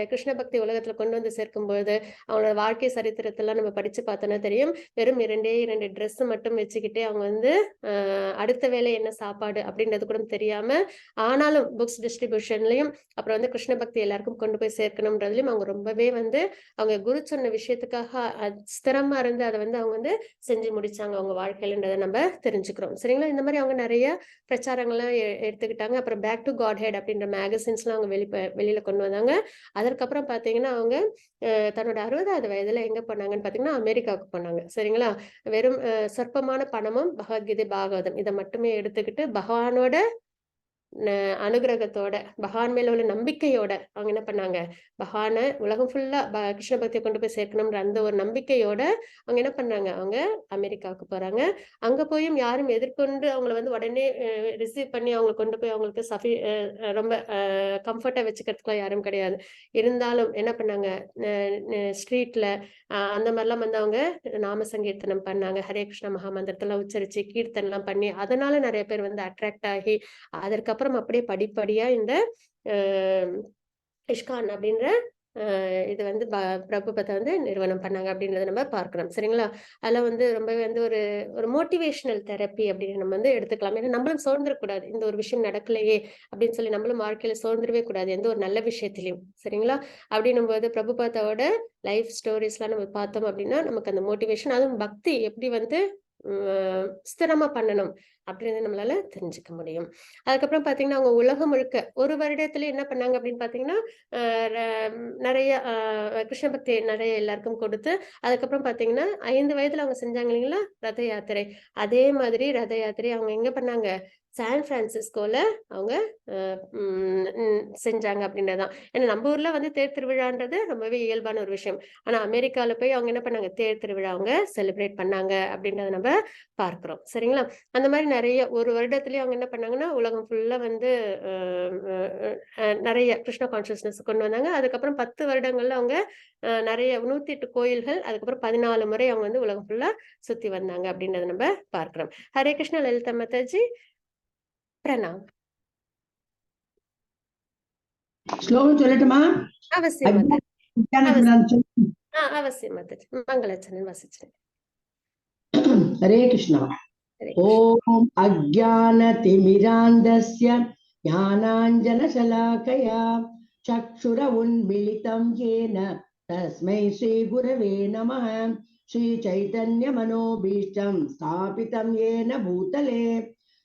கிருஷ்ண பக்தி உலகத்துல கொண்டு வந்து சேர்க்கும்போது, அவங்களோட வாழ்க்கை சரித்திரத்தெல்லாம் நம்ம படிச்சு பார்த்தோம்னா தெரியும். வெறும் 2 ட்ரெஸ் மட்டும் வச்சுக்கிட்டு அவங்க வந்து அடுத்த வேளை என்ன சாப்பாடு அப்படின்றது கூட தெரியாம, ஆனாலும் புக்ஸ் டிஸ்ட்ரிபியூஷன்லயும், அப்புறம் வந்து கிருஷ்ண பக்தி எல்லாருக்கும் கொண்டு போய் சேர்க்கணும்ன்றதுலயும் அவங்க ரொம்பவே வந்து அவங்க குரு சொன்ன விஷயத்துக்காக ஸ்திரமா இருந்து அத வந்து அவங்க வந்து செஞ்சு முடிச்சாங்க அவங்க வாழ்க்கையிலன்றத நம்ம தெரிஞ்சுக்கிறோம். சரிங்களா? இந்த மாரி அவங்க நெறைய பிரச்சாரங்கள்லாம் எடுத்துக்கிட்டாங்க. அப்புறம் பேக் டூ காட்ஹெட் அப்படின்ற மேகசின்ஸ்லாம் அவங்க வெளியில கொண்டு வந்தாங்க. அதற்கப்புறம் பார்த்தீங்கன்னா, அவங்க தன்னோட 60வது வயதுல எங்க போனாங்கன்னு பார்த்தீங்கன்னா, அமெரிக்காவுக்கு போனாங்க. சரிங்களா? வெறும் சொற்பமான பணமும், பகவத்கீதை, பாகவதம் இத மட்டுமே எடுத்துக்கிட்டு பகவானோட ந அனுகிரகத்தோட, பகவான் மேல உள்ள நம்பிக்கையோட அவங்க என்ன பண்ணாங்க, பகவான உலகம் ஃபுல்லா கிருஷ்ண பக்திய கொண்டு போய் சேர்க்கணும்ன்ற அந்த ஒரு நம்பிக்கையோட அவங்க என்ன பண்றாங்க, அவங்க அமெரிக்காவுக்கு போறாங்க. அங்க போயும் யாரும் எதிர்கொண்டு அவங்கள வந்து உடனே ரிசீவ் பண்ணி அவங்கள கொண்டு போய் அவங்களுக்கு ரொம்ப கம்ஃபர்ட்டா வச்சுக்கிறதுக்குலாம் யாரும் கிடையாது. இருந்தாலும் என்ன பண்ணாங்க, ந ந ஸ்ட்ரீட்ல அந்த மாரிலாம் வந்து அவங்க நாம சங்கீர்த்தனம் பண்ணாங்க. ஹரே கிருஷ்ணா மகாமந்திரத்தெல்லாம் உச்சரிச்சு, கீர்த்தனலாம் பண்ணி, அதனால நெறைய பேர் வந்து அட்ராக்ட் ஆகி, அதற்கப்புறம் அப்படியே படிப்படியா இந்த அ இஸ்கான் அப்படின்ற இது வந்து பிரபுபதா வந்து நிறுவனம் பண்ணாங்க அப்படின்றத நம்ம பார்க்கிறோம். சரிங்களா? அதுல வந்து ரொம்பவே வந்து ஒரு ஒரு மோட்டிவேஷனல் தெரப்பி அப்படின்னு நம்ம வந்து எடுத்துக்கலாம். ஏன்னா நம்மளும் சோர்ந்துறக்கூடாது. இந்த ஒரு விஷயம் நடக்கலையே அப்படின்னு சொல்லி நம்மளும் வாழ்க்கையில சோர்ந்துடவே கூடாது. எந்த ஒரு நல்ல விஷயத்திலயும். சரிங்களா? அப்படின்னும்போது பிரபுபாதாவோட லைஃப் ஸ்டோரீஸ்லாம் நம்ம பார்த்தோம் அப்படின்னா, நமக்கு அந்த மோட்டிவேஷன் அதுவும் பக்தி எப்படி வந்து ஸ்திரமா பண்ணணும் அப்படின்னு நம்மளால தெரிஞ்சுக்க முடியும். அதுக்கப்புறம் பார்த்தீங்கன்னா, அவங்க உலகம் முழுக்க 1 வருடத்திலே என்ன பண்ணாங்க அப்படின்னு பார்த்தீங்கன்னா, அ ர நெறைய கிருஷ்ண பக்தி நெறைய எல்லாருக்கும் கொடுத்து, அதுக்கப்புறம் பார்த்தீங்கன்னா, 5 வயதுல அவங்க செஞ்சாங்க இல்லைங்களா? ரத யாத்திரை. அதே மாதிரி ரத யாத்திரை அவங்க எங்க பண்ணாங்க? சான் பிரான்சிஸ்கோல அவங்க செஞ்சாங்க அப்படின்றதுதான். ஏன்னா நம்ம ஊர்ல வந்து தேர் திருவிழான்றது ரொம்பவே இயல்பான ஒரு விஷயம். ஆனா அமெரிக்கால போய் அவங்க என்ன பண்ணாங்க, தேர் திருவிழா அவங்க செலிப்ரேட் பண்ணாங்க அப்படின்றத நம்ம பார்க்கிறோம். சரிங்களா? அந்த மாதிரி நிறைய ஒரு வருடத்திலேயே அவங்க என்ன பண்ணாங்கன்னா, உலகம் ஃபுல்லா வந்து நிறைய கிருஷ்ண கான்ஷியஸ்னஸ் கொண்டு வந்தாங்க. அதுக்கப்புறம் 10 வருடங்கள்ல அவங்க நிறைய 108 கோயில்கள், அதுக்கப்புறம் 14 முறை அவங்க வந்து உலகம் ஃபுல்லா சுத்தி வந்தாங்க அப்படின்றத நம்ம பார்க்கிறோம். ஹரே கிருஷ்ணா லலிதா மாதாஜி. பிரணாம். ஸ்லோகம் சொல்லட்டுமா? அவசியம் மாதாஜி. அவசியம் மாதாஜி. மங்களச்சரணம் வாசிச்சேன். ஹரே கிருஷ்ணா. ஓம் அஜ்ஞானதிமிராந்தஸ்ய ஞானாஞ்சனசலாகயா சக்ஷுர உன்மிலிதம் येन तस्मै श्रीगुरवे नमः. श्रीचैतन्यमनोभीष्टं स्थापितं येन भूतले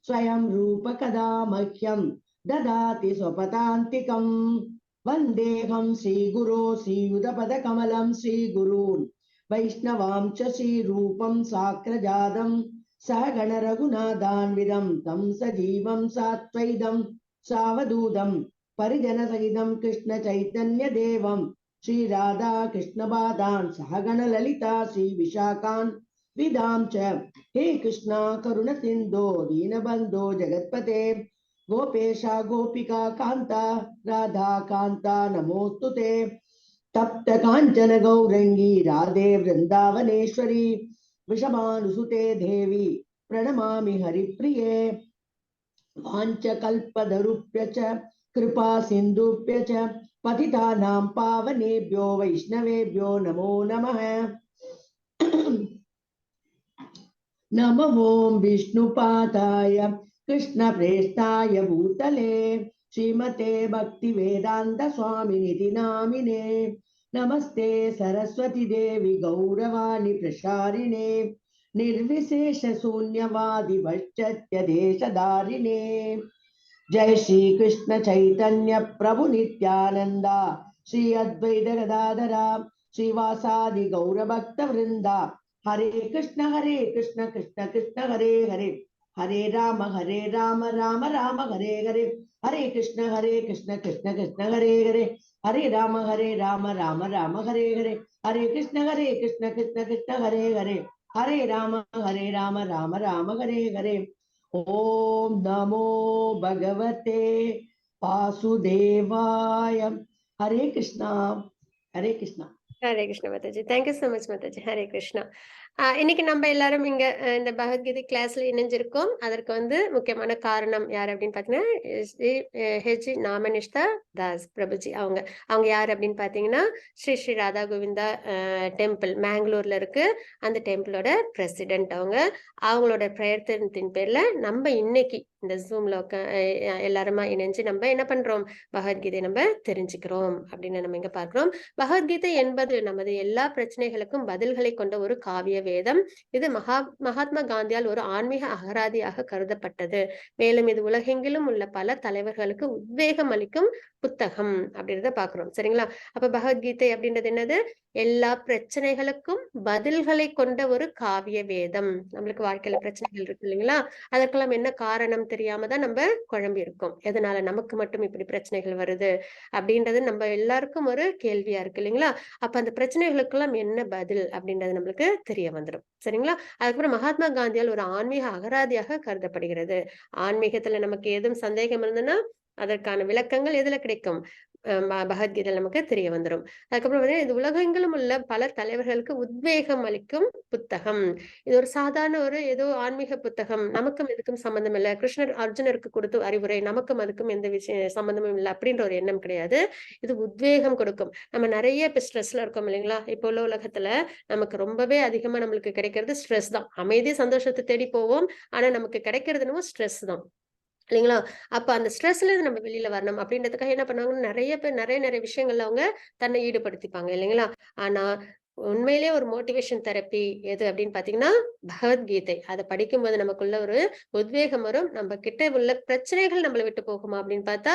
स्वयं रूपकदा मह्यं ददाति स्वपदान्तिकम्. वन्देऽहं श्रीगुरो श्रीयुतपदकमलं श्रीगुरून् वैष्णवां च श्रीरूपं साग्रजातं सहगण रघुनाथान्वितं तं सजीवं सात्वैतं सावधूतं परिजनसहितं कृष्ण चैतन्य देवं श्रीराधा कृष्णपादान् सहगण ललिता श्रीविशाखान् विदां च। हे कृष्णा करुण सिन्धो दीनबन्धो जगत्पते गोपेशा गोपिका कान्ता राधा कान्ता नमोस्तुते। तप्त कांचन गौरंगी राधे वृंदावनेश्वरी विषमानुसुते देवी प्रणमामि हरिप्रिये। वाञ्छकल्पतरुभ्य च कृपा सिन्धुभ्य च पतितानां पावनेभ्यो वैष्णवेभ्यो नमो नमः। नमो ओं विष्णुपादाय कृष्णप्रेष्ठाय भूतले श्रीमते भक्तिवेदांत स्वामिनिति नामिने। नमस्ते सरस्वती देवी गौरवाणी प्रसारिणे निर्विशेष शून्यवादि भट्टत्य देशधारिणे। जय श्री कृष्ण चैतन्य प्रभु नित्यानंदा श्री अद्वैत गदाधरा श्रीवासादि गौरभक्त वृंदा। हरे कृष्ण कृष्ण कृष्ण हरे हरे हरे राम राम राम हरे हरे। हरे कृष्ण कृष्ण कृष्ण हरे हरे हरे राम राम राम हरे हरे। हरे कृष्ण कृष्ण कृष्ण हरे हरे हरे राम राम हरे हरे। ओम नमो भगवते वासुदेवाय। हरे कृष्णा हरे कृष्णा ஹரே கிருஷ்ண மாதாஜி. தேங்க்யூ ஸோ மச் மாதாஜி. ஹரே கிருஷ்ணா. இன்னைக்கு நம்ம எல்லாரும் இங்க இந்த பகவத்கீதை கிளாஸ்ல இணைஞ்சிருக்கோம். அதற்கு வந்து முக்கியமான காரணம் யார் அப்படின்னு பாத்தீங்கன்னா, ஹெச்ஜி நாமனிஷ்தா தாஸ் பிரபுஜி அவங்க அவங்க யார் அப்படின்னு பாத்தீங்கன்னா, ஸ்ரீ ஸ்ரீ ராதா கோவிந்தா டெம்பிள் மேங்களூர்ல இருக்கு. அந்த டெம்பிளோட பிரசிடென்ட் அவங்க. அவங்களோட பிரயத்தனத்தின் பேர்ல நம்ம இன்னைக்கு இந்த ஜூம்ல எல்லாருமா இணைஞ்சு நம்ம என்ன பண்றோம், பகவத்கீதை நம்ம தெரிஞ்சுக்கிறோம் அப்படின்னு நம்ம இங்க பார்க்கிறோம். பகவத்கீதை என்பது நமது எல்லா பிரச்சனைகளுக்கும் பதில்களை கொண்ட ஒரு காவிய வேதம். இது மகாத்மா காந்தியால் ஒரு ஆன்மீக அகராதியாக கருதப்பட்டது. மேலும் இது உலகெங்கிலும் உள்ள பல தலைவர்களுக்கு உத்வேகம் அளிக்கும் புத்தகம் அப்படின்றத பாக்குறோம். சரிங்களா? அப்ப பகவத்கீதை அப்படின்றது என்னது? எல்லா பிரச்சனைகளுக்கும் பதில்களை கொண்ட ஒரு காவிய வேதம். நம்மளுக்கு வாழ்க்கையில பிரச்சனைகள் இருக்கு இல்லைங்களா? அதற்கெல்லாம் என்ன காரணம் தெரியாம தான் நம்ம குழம்பி இருக்கோம். எதனால நமக்கு மட்டும் இப்படி பிரச்சனைகள் வருது அப்படின்றது நம்ம எல்லாருக்கும் ஒரு கேள்வியா இருக்கு இல்லைங்களா? அப்ப அந்த பிரச்சனைகளுக்கெல்லாம் என்ன பதில் அப்படின்றது நம்மளுக்கு தெரிய வந்துடும். சரிங்களா? அதுக்கப்புறம் மகாத்மா காந்தியால் ஒரு ஆன்மீக அகராதியாக கருதப்படுகிறது. ஆன்மீகத்துல நமக்கு ஏதும் சந்தேகம் இருந்ததுன்னா அதற்கான விளக்கங்கள் எதுல கிடைக்கும்? பகவத்கீதையில நமக்கு தெரிய வந்துடும். அதுக்கப்புறம் வந்து இது உலகெங்கிலும் உள்ள பல தலைவர்களுக்கு உத்வேகம் அளிக்கும் புத்தகம். இது ஒரு சாதாரண ஒரு ஏதோ ஆன்மீக புத்தகம், நமக்கும் இதுக்கும் சம்பந்தம் இல்லை, கிருஷ்ணர் அர்ஜுனருக்கு கொடுத்த அறிவுரை, நமக்கும் அதுக்கும் எந்த சம்பந்தமும் இல்லை அப்படின்ற ஒரு எண்ணம் கிடையாது. இது உத்வேகம் கொடுக்கும். நம்ம நிறைய இப்ப ஸ்ட்ரெஸ்ல இருக்கோம் இல்லைங்களா? இப்போ உள்ள உலகத்துல நமக்கு ரொம்பவே அதிகமா நம்மளுக்கு கிடைக்கிறது ஸ்ட்ரெஸ் தான். அமைதி சந்தோஷத்தை தேடி போவோம், ஆனா நமக்கு கிடைக்கிறது என்னமோ ஸ்ட்ரெஸ் தான் இல்லைங்களா? அப்ப அந்த ஸ்ட்ரெஸ்ல இருந்து நம்ம வெளியில வரணும் அப்படின்றதுக்காக என்ன பண்ணுவாங்கன்னா, நிறைய பேர் நிறைய விஷயங்கள்ல அவங்க தன்னை ஈடுபடுத்திப்பாங்க இல்லைங்களா? ஆனா உண்மையிலேயே ஒரு மோட்டிவேஷன் தெரப்பி எது அப்படின்னு பாத்தீங்கன்னா, பகவத்கீதை. அதை படிக்கும்போது நமக்குள்ள ஒரு உத்வேகம் வரும். நம்ம கிட்ட உள்ள பிரச்சனைகள் நம்மளை விட்டு போகுமா அப்படின்னு பார்த்தா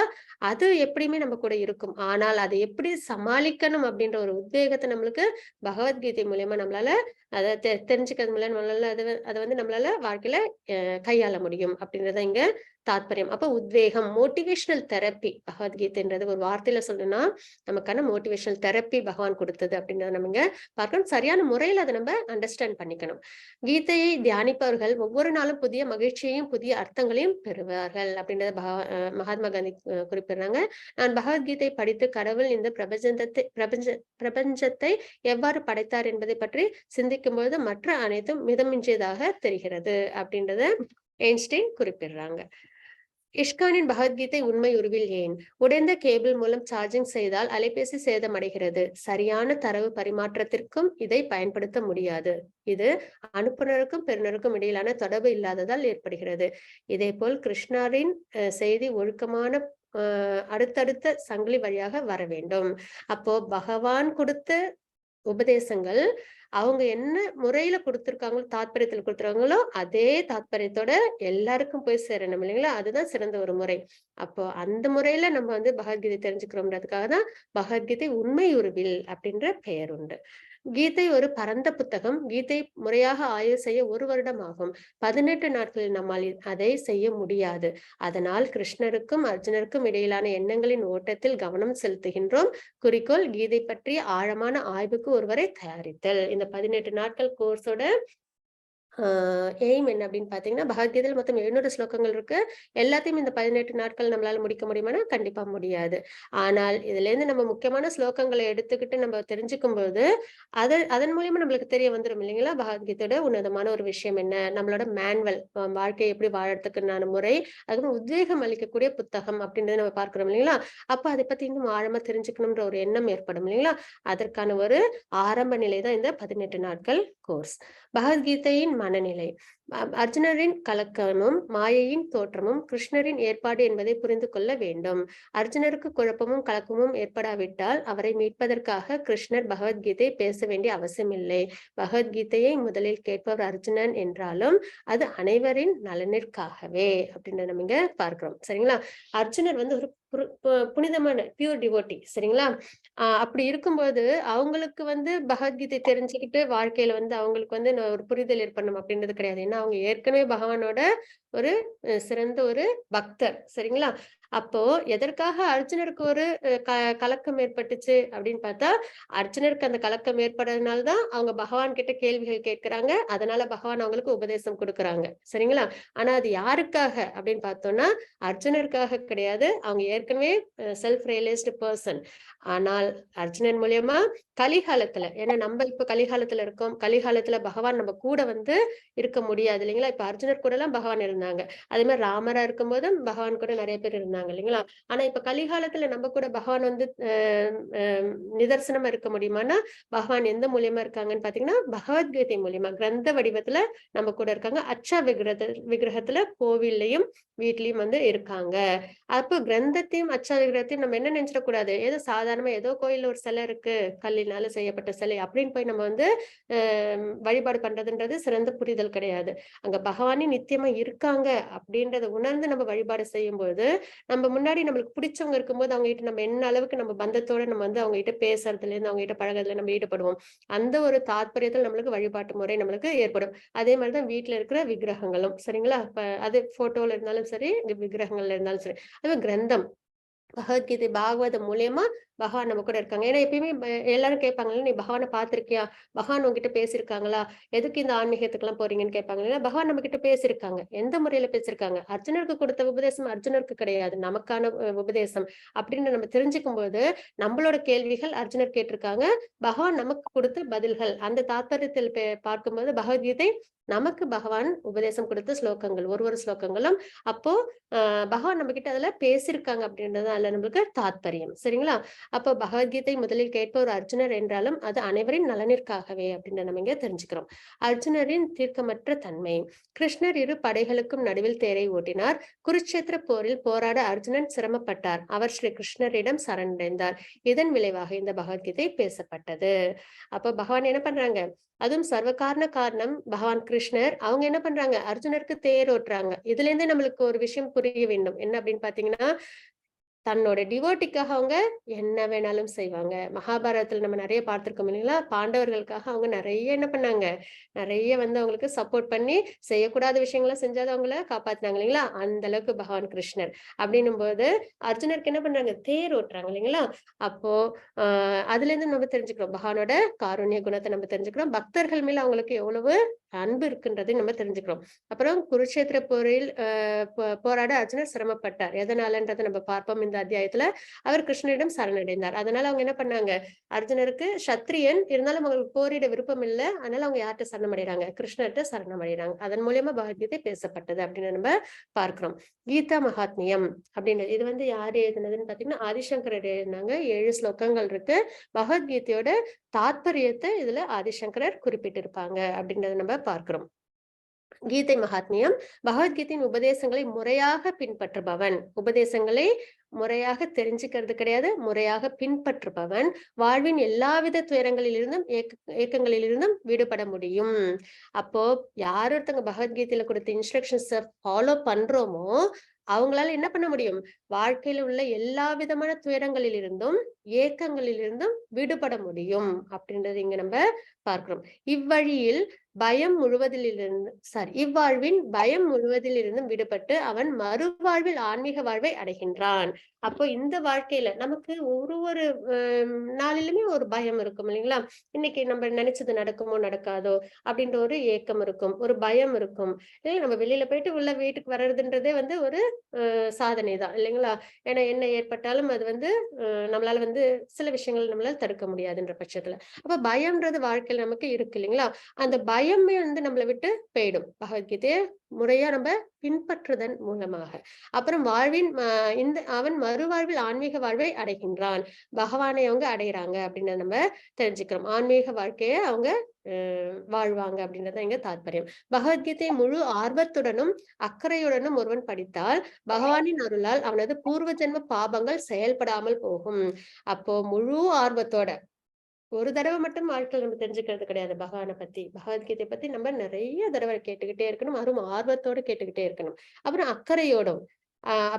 அது எப்படியுமே நம்ம கூட இருக்கும். ஆனால் அதை எப்படி சமாளிக்கணும் அப்படின்ற ஒரு உத்வேகத்தை நம்மளுக்கு பகவத்கீதை மூலியமா நம்மளால அதை தெரிஞ்சுக்கிறது மூலம் நம்மளால அதை வந்து நம்மளால வாழ்க்கையில கையாள முடியும் அப்படின்றத இங்க தாத்பரியம். அப்ப உத்வேகம், மோட்டிவேஷனல் தெரப்பி. பகவத்கீதைன்றது ஒரு வார்த்தையில சொல்லணும்னா, நமக்கான மோட்டிவேஷனல் தெரப்பி பகவான் குடுத்தது அப்படின்றத நம்ம இங்க பார்க்கணும். சரியான முறையில அத நம்ம அண்டர்ஸ்டாண்ட் பண்ணிக்கணும். கீதையை தியானிப்பவர்கள் ஒவ்வொரு நாளும் புதிய மகிழ்ச்சியையும், புதிய அர்த்தங்களையும் பெறுவார்கள் அப்படின்றத மகாத்மா காந்தி குறிப்பிடுறாங்க. நான் பகவத்கீதை படித்து கடவுள் இந்த பிரபஞ்சத்தை எவ்வாறு படைத்தார் என்பதை பற்றி சிந்திக்கும்பொழுது மற்ற அனைத்தும் மிதமிஞ்சியதாக தெரிகிறது அப்படின்றத ஐன்ஸ்டைன் குறிப்பிடுறாங்க. இஷ்கானின் பகவத்கீதை உண்மை உருவில் ஏன்? உடைந்த கேபிள் மூலம் சார்ஜிங் செய்தால் அலைபேசி சேதமடைகிறது. சரியான தரவு பரிமாற்றத்திற்கும் இதை பயன்படுத்த முடியாது. இது அனுப்புனருக்கும் பெறுநருக்கும் இடையிலான தொடர்பு இல்லாததால் ஏற்படுகிறது. இதேபோல் கிருஷ்ணரின் செய்தி ஒழுக்கமான அடுத்தடுத்த சங்கிலி வழியாக வர வேண்டும். அப்போ பகவான் கொடுத்த உபதேசங்கள் அவங்க என்ன முறையில கொடுத்திருக்காங்களோ, தாத்பரியத்துல கொடுத்துருக்காங்களோ அதே தாத்பரியத்தோட எல்லாருக்கும் போய் சேரணும் இல்லைங்களா? அதுதான் சிறந்த ஒரு முறை. அப்போ அந்த முறையில நம்ம பகவத்கீதை தெரிஞ்சுக்கிறோம்ன்றதுக்காக தான் பகவத்கீதை உண்மை உருவில் அப்படின்ற பெயர் உண்டு. கீதை ஒரு பரந்த புத்தகம். கீதை முறையாக ஆய்வு செய்ய 1 வருடம் ஆகும். 18 நாட்களில் நம்மால் அதை செய்ய முடியாது. அதனால் கிருஷ்ணருக்கும் அர்ஜுனருக்கும் இடையிலான எண்ணங்களின் ஓட்டத்தில் கவனம் செலுத்துகின்றோம். குறிக்கோள் கீதை பற்றிய ஆழமான ஆய்வுக்கு ஒருவரை தயாரித்தல். இந்த 18 நாட்கள் கோர்ஸோட எய்ம் என்ன அப்படின்னு பாத்தீங்கன்னா, பகவத்கீதையில மொத்தம் 700 ஸ்லோகங்கள் இருக்கு. எல்லாத்தையும் இந்த 18 நாட்கள் நம்மளால முடிக்க முடியுமானா கண்டிப்பா முடியாது. ஆனால் இதுல இருந்து நம்ம முக்கியமான ஸ்லோகங்களை எடுத்துக்கிட்டு நம்ம தெரிஞ்சுக்கும் போது அதன் மூலியமா நம்மளுக்கு தெரிய வந்துரும் இல்லைங்களா? பகவத்கீதையோட உன்னதமான ஒரு விஷயம் என்ன, நம்மளோட மேனுவல், வாழ்க்கையை எப்படி வாழறதுக்குண்டான முறை, அதுவும் உத்வேகம் அளிக்கக்கூடிய புத்தகம் அப்படின்றத நம்ம பார்க்கிறோம் இல்லைங்களா? அப்ப அதை பத்தி இன்னும் ஆழமா தெரிஞ்சுக்கணும்ன்ற ஒரு எண்ணம் ஏற்படும் இல்லைங்களா? அதற்கான ஒரு ஆரம்ப நிலை தான் இந்த 18 நாட்கள் கோர்ஸ். பகவத்கீதையின் மனநிலை. அர்ஜுனரின் கலக்கமும் மாயையின் தோற்றமும் கிருஷ்ணரின் ஏற்பாடு என்பதை புரிந்து கொள்ள வேண்டும். அர்ஜுனருக்கு குழப்பமும் கலக்கமும் ஏற்படாவிட்டால் அவரை மீட்பதற்காக கிருஷ்ணர் பகவத்கீதை பேச வேண்டிய அவசியமில்லை. பகவத்கீதையை முதலில் கேட்பவர் அர்ஜுனன் என்றாலும் அது அனைவரின் நலனிற்காகவே அப்படின்னு நம்ம இங்க பார்க்கிறோம். சரிங்களா? அர்ஜுனர் ஒரு புனிதமான பியூர் டிவோட்டி. சரிங்களா? அப்படி இருக்கும்போது அவங்களுக்கு பகவத்கீதை தெரிஞ்சுக்கிட்டு வாழ்க்கையில அவங்களுக்கு ஒரு புரிதல் ஏற்படணும் அப்படின்றது கிடையாது. ஏன்னா அவங்க ஏற்கனவே பகவானோட ஒரு சிறந்த ஒரு பக்தர். சரிங்களா? அப்போ எதற்காக அர்ஜுனருக்கு ஒரு கலக்கம் ஏற்பட்டுச்சு அப்படின்னு பார்த்தா, அர்ஜுனருக்கு அந்த கலக்கம் ஏற்படுறதுனாலதான் அவங்க பகவான் கிட்ட கேள்விகள் கேட்கிறாங்க. அதனால பகவான் அவங்களுக்கு உபதேசம் கொடுக்கறாங்க. சரிங்களா? ஆனா அது யாருக்காக அப்படின்னு பார்த்தோம்னா, அர்ஜுனருக்காக கிடையாது. அவங்க ஏற்கனவே செல்ஃப் ரியலைஸ்டு பர்சன். ஆனால் அர்ஜுனன் மூலியமா கலிகாலத்துல, ஏன்னா நம்ம இப்ப கலிகாலத்துல இருக்கோம். கலிகாலத்துல பகவான் நம்ம கூட இருக்க முடியாது இல்லைங்களா? இப்ப அர்ஜுனர் கூட எல்லாம் பகவான் இருந்தாங்க. அதே மாதிரி ராமரா இருக்கும் போதும் பகவான் கூட நிறைய பேர் இருந்தாங்க இல்லைங்களா? ஆனா இப்ப கலிகாலத்துல நம்ம கூட பகவான் நிதர்சனமா இருக்க முடியுமானா, பகவான் எந்த மூலியமா இருக்காங்கன்னு பாத்தீங்கன்னா, பகவத்கீதை மூலியமா கிரந்த வடிவத்துல நம்ம கூட இருக்காங்க. அச்சா விக்கிரகத்துல கோவில்லையும் வீட்லயும் இருக்காங்க. அப்போ கிரந்தத்தையும் அச்சா விக்கிரகத்தையும் நம்ம என்ன நினைச்சிடக்கூடாது, ஏதோ சாதாரணமா ஏதோ கோயில்ல ஒரு சிலை இருக்கு, கல்லினால செய்யப்பட்ட சிலை அப்படின்னு போய் நம்ம வழிபாடு பண்றதுன்றது சிறந்த புரிதல் கிடையாது. அங்க பகவானே நித்தியமா இருக்காங்க அப்படின்றத உணர்ந்து நம்ம வழிபாடு செய்யும்போது, நம்ம முன்னாடி நம்மளுக்கு பிடிச்சவங்க இருக்கும்போது அவங்க கிட்ட நம்ம என்ன அளவுக்கு நம்ம பந்தத்தோட நம்ம அவங்க கிட்ட பேசுறதுல இருந்து அவங்க கிட்ட பழகுறதுல நம்ம ஈடுபடுவோம். அந்த ஒரு தாத்பரியத்தில் நம்மளுக்கு வழிபாட்டு முறை நம்மளுக்கு ஏற்படும். அதே மாதிரிதான் வீட்டுல இருக்கிற விக்கிரகங்களும். சரிங்களா? அது போட்டோல இருந்தாலும் சரி, விக்கிரகங்கள்ல இருந்தாலும் சரி, அது கிரந்தம் பகவத்கீதை பாகவதம் மூலியமா பகவான் நம்ம கூட இருக்காங்க. ஏன்னா எப்பயுமே எல்லாரும் கேட்பாங்கல்ல, நீ பகவானை பார்த்திருக்கியா, பகவான் உங்ககிட்ட பேசியிருக்காங்களா, எதுக்கு இந்த ஆன்மீகத்துக்கு எல்லாம் போறீங்கன்னு கேட்பாங்க. பகவான் நம்ம கிட்ட பேசியிருக்காங்க. எந்த முறையில பேசியிருக்காங்க? அர்ஜுனருக்கு கொடுத்த உபதேசம் அர்ஜுனருக்கு கிடையாது, நமக்கான உபதேசம் அப்படின்னு நம்ம தெரிஞ்சுக்கும் போது நம்மளோட கேள்விகள் அர்ஜுனர் கேட்டிருக்காங்க, பகவான் நமக்கு கொடுத்த பதில்கள் அந்த தாத்பரியத்தில் பார்க்கும்போது பகவத்கீதை நமக்கு பகவான் உபதேசம் கொடுத்த ஸ்லோகங்கள், ஒரு ஸ்லோகங்களும் அப்போ பகவான் நம்ம கிட்ட அதுல பேசியிருக்காங்க அப்படின்றது அதுல நம்மளுக்கு தாத்பரியம். சரிங்களா? அப்போ பகவத்கீதை முதலில் கேட்பவர் அர்ஜுனர் என்றாலும் அது அனைவரின் நலனிற்காகவே அப்படின்னு நம்ம இங்க தெரிஞ்சுக்கிறோம். அர்ஜுனரின் தீர்க்கமற்ற தன்மை. கிருஷ்ணர் 2 படைகளுக்கும் நடுவில் தேரை ஓட்டினார். குருட்சேத்திர போரில் போராட அர்ஜுனன் சிரமப்பட்டார். அவர் ஸ்ரீ கிருஷ்ணரிடம் சரணடைந்தார். இதன் விளைவாக இந்த பகவத்கீதை பேசப்பட்டது. அப்போ பகவான் என்ன பண்றாங்க, அதுவும் சர்வகாரண காரணம் பகவான் கிருஷ்ணர், அவங்க என்ன பண்றாங்க, அர்ஜுனருக்கு தேர் ஓட்டுறாங்க. இதுல இருந்து நம்மளுக்கு ஒரு விஷயம் புரிய வேண்டும். என்ன அப்படின்னு பாத்தீங்கன்னா, தன்னோட டிவோட்டிக்காக அவங்க என்ன வேணாலும் செய்வாங்க. மகாபாரதத்துல நம்ம நிறைய பார்த்திருக்கோம் இல்லைங்களா? பாண்டவர்களுக்காக அவங்க நிறைய என்ன பண்ணாங்க, நிறைய வந்து அவங்களுக்கு சப்போர்ட் பண்ணி செய்யக்கூடாத விஷயங்களை செஞ்சாத அவங்கள காப்பாத்தினாங்க இல்லைங்களா? அந்த அளவுக்கு பகவான் கிருஷ்ணர். அப்படின்னும் போது அர்ஜுனருக்கு என்ன பண்றாங்க, தேர் ஓட்டுறாங்க இல்லைங்களா? அப்போ அதுல இருந்து நம்ம தெரிஞ்சுக்கிறோம் பகவானோட காருண்ய குணத்தை நம்ம தெரிஞ்சுக்கிறோம். பக்தர்கள் மேல அவங்களுக்கு எவ்வளவு அன்பு இருக்குன்றதை நம்ம தெரிஞ்சுக்கிறோம். அப்புறம் குருட்சேத்திர போரில் போராட அர்ஜுனர் சிரமப்பட்டார். எதனாலன்றதை நம்ம பார்ப்போம் இந்த அத்தியாயத்துல. அவர் கிருஷ்ணரிடம் சரணடைந்தார். அதனால அவங்க என்ன பண்ணாங்க, அர்ஜுனருக்கு சத்திரியன் இருந்தாலும் அவங்களுக்கு போரிட விருப்பம் இல்லை. அதனால அவங்க யார்கிட்ட சரணமடைறாங்க, கிருஷ்ணர்கிட்ட சரணமடைறாங்க. அதன் மூலியமா பகவத்கீதை பேசப்பட்டது அப்படின்னு நம்ம பார்க்கிறோம். கீதா மகாத்மியம் அப்படின்றது இது வந்து யார் எழுதுனதுன்னு பாத்தீங்கன்னா ஆதிசங்கரர் எழுதினாங்க. 7 ஸ்லோகங்கள் இருக்கு. பகவத்கீதையோட தாத்பரியத்தை இதுல ஆதிசங்கரர் குறிப்பிட்டிருப்பாங்க அப்படின்றத நம்ம பார்க்கிறோம். கீதை மகாத்மியம் பகவத்கீதையின் உபதேசங்களை முறையாக பின்பற்றுபவன், உபதேசங்களை முறையாக தெரிஞ்சுக்கிறது கிடையாது, முறையாக பின்பற்றுபவன் வாழ்வின் எல்லாவித துயரங்களிலிருந்தும் ஏக்கங்களிலிருந்தும் விடுபட முடியும். அப்போ யார் ஒருத்தங்க பகவத்கீதையில கொடுத்த இன்ஸ்ட்ரக்ஷன்ஸை ஃபாலோ பண்றோமோ அவங்களால என்ன பண்ண முடியும், வாழ்க்கையில உள்ள எல்லா விதமான துயரங்களிலிருந்தும் ஏக்கங்களிலிருந்தும் விடுபட முடியும் அப்படின்றது இங்க நம்ம பார்க்கிறோம். இவ்வழியில் இவ்வாழ்வின் பயம் முழுவதிலிருந்தும் விடுபட்டு அவன் மறுவாழ்வில் ஆன்மீக வாழ்வை அடைகின்றான். அப்போ இந்த வாழ்க்கையில நமக்கு ஒரு நாளிலுமே ஒரு பயம் இருக்கும் இல்லைங்களா? இன்னைக்கு நம்ம நினைச்சது நடக்குமோ நடக்காதோ அப்படின்ற ஒரு ஏக்கம் இருக்கும், ஒரு பயம் இருக்கும். நம்ம வெளியில போயிட்டு உள்ள வீட்டுக்கு வர்றதுன்றதே வந்து ஒரு சாதனை தான் இல்லைங்களா? ஏன்னா என்ன ஏற்பட்டாலும் அது வந்து நம்மளால வந்து சில விஷயங்கள் நம்மளால தடுக்க முடியாதுன்ற பட்சத்துல அப்ப பயம்ன்றது வாழ்க்கையில நமக்கு இருக்கு இல்லைங்களா? அந்த பயமே வந்து நம்மளை விட்டு போயிடும் பகவத்கீதையை முறையா நம்ம பின்பற்றுதன் மூலமாக. அப்புறம் அவன் மறுவாழ்வில் ஆன்மீக வாழ்வை அடைகின்றான். பகவானை அவங்க அடைகிறாங்க அப்படின்னு நம்ம தெரிஞ்சுக்கிறோம். ஆன்மீக வாழ்க்கையை அவங்க வாழ்வாங்க அப்படின்றத இங்க தாத்பரியம். பகவத்கீதை முழு ஆர்வத்துடனும் அக்கறையுடனும் ஒருவன் படித்தால் பகவானின் அருளால் அவனது பூர்வ ஜென்ம பாபங்கள் செயல்படாமல் போகும். அப்போ முழு ஆர்வத்தோட ஒரு தடவை மட்டும் வாழ்க்கையில் நம்ம தெரிஞ்சுக்கிறது கிடையாது. பகவானை பத்தி பகவத்கீதை பத்தி நம்ம நிறைய தடவை கேட்டுக்கிட்டே இருக்கணும். அதுவும் ஆர்வத்தோட கேட்டுக்கிட்டே இருக்கணும். அப்புறம் அக்கறையோடும்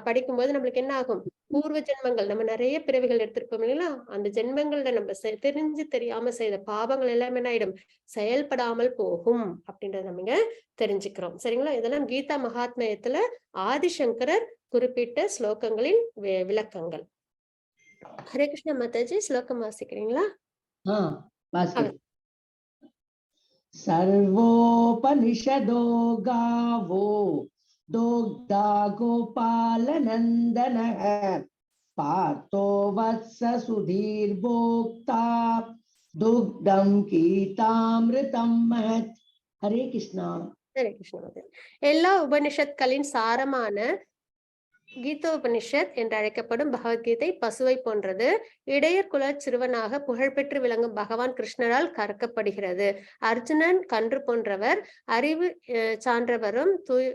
படிக்கும்போது நம்மளுக்கு என்ன ஆகும், பூர்வ ஜென்மங்கள் நம்ம நிறைய பிறவிகள் எடுத்திருப்போம் இல்லைங்களா? அந்த ஜென்மங்கள்ல நம்ம தெரிஞ்சு தெரியாம செய்த பாவங்கள் எல்லாமே என்ன ஆயிடும், செயல்படாமல் போகும் அப்படின்றத நம்ம இங்க தெரிஞ்சுக்கிறோம். சரிங்களா? இதெல்லாம் கீதா மகாத்மியத்துல ஆதிசங்கரர் குறிப்பிட்ட ஸ்லோகங்களின் விளக்கங்கள். ஹரே கிருஷ்ண மாதாஜி, ஸ்லோகம் வாசிக்கிறீங்களா? सर्वोपनिषदो गावो दोग्धा गोपालनन्दनः पार्थो वत्स सुधीर्भोक्ता दुग्धं गीतामृतं महत्. हरे कृष्णा. ஹரே கிருஷ்ணா. எல்லா உபனிஷத்களின் சாரமான கீதோபனிஷத் என்று அழைக்கப்படும் பகவத்கீதை பசுவை போன்றது. இடையர் குல சிறுவனாக புகழ்பெற்று விளங்கும் பகவான் கிருஷ்ணரால் கற்கப்படுகிறது. அர்ஜுனன் கன்று போன்றவர், அறிவு சான்றவரும்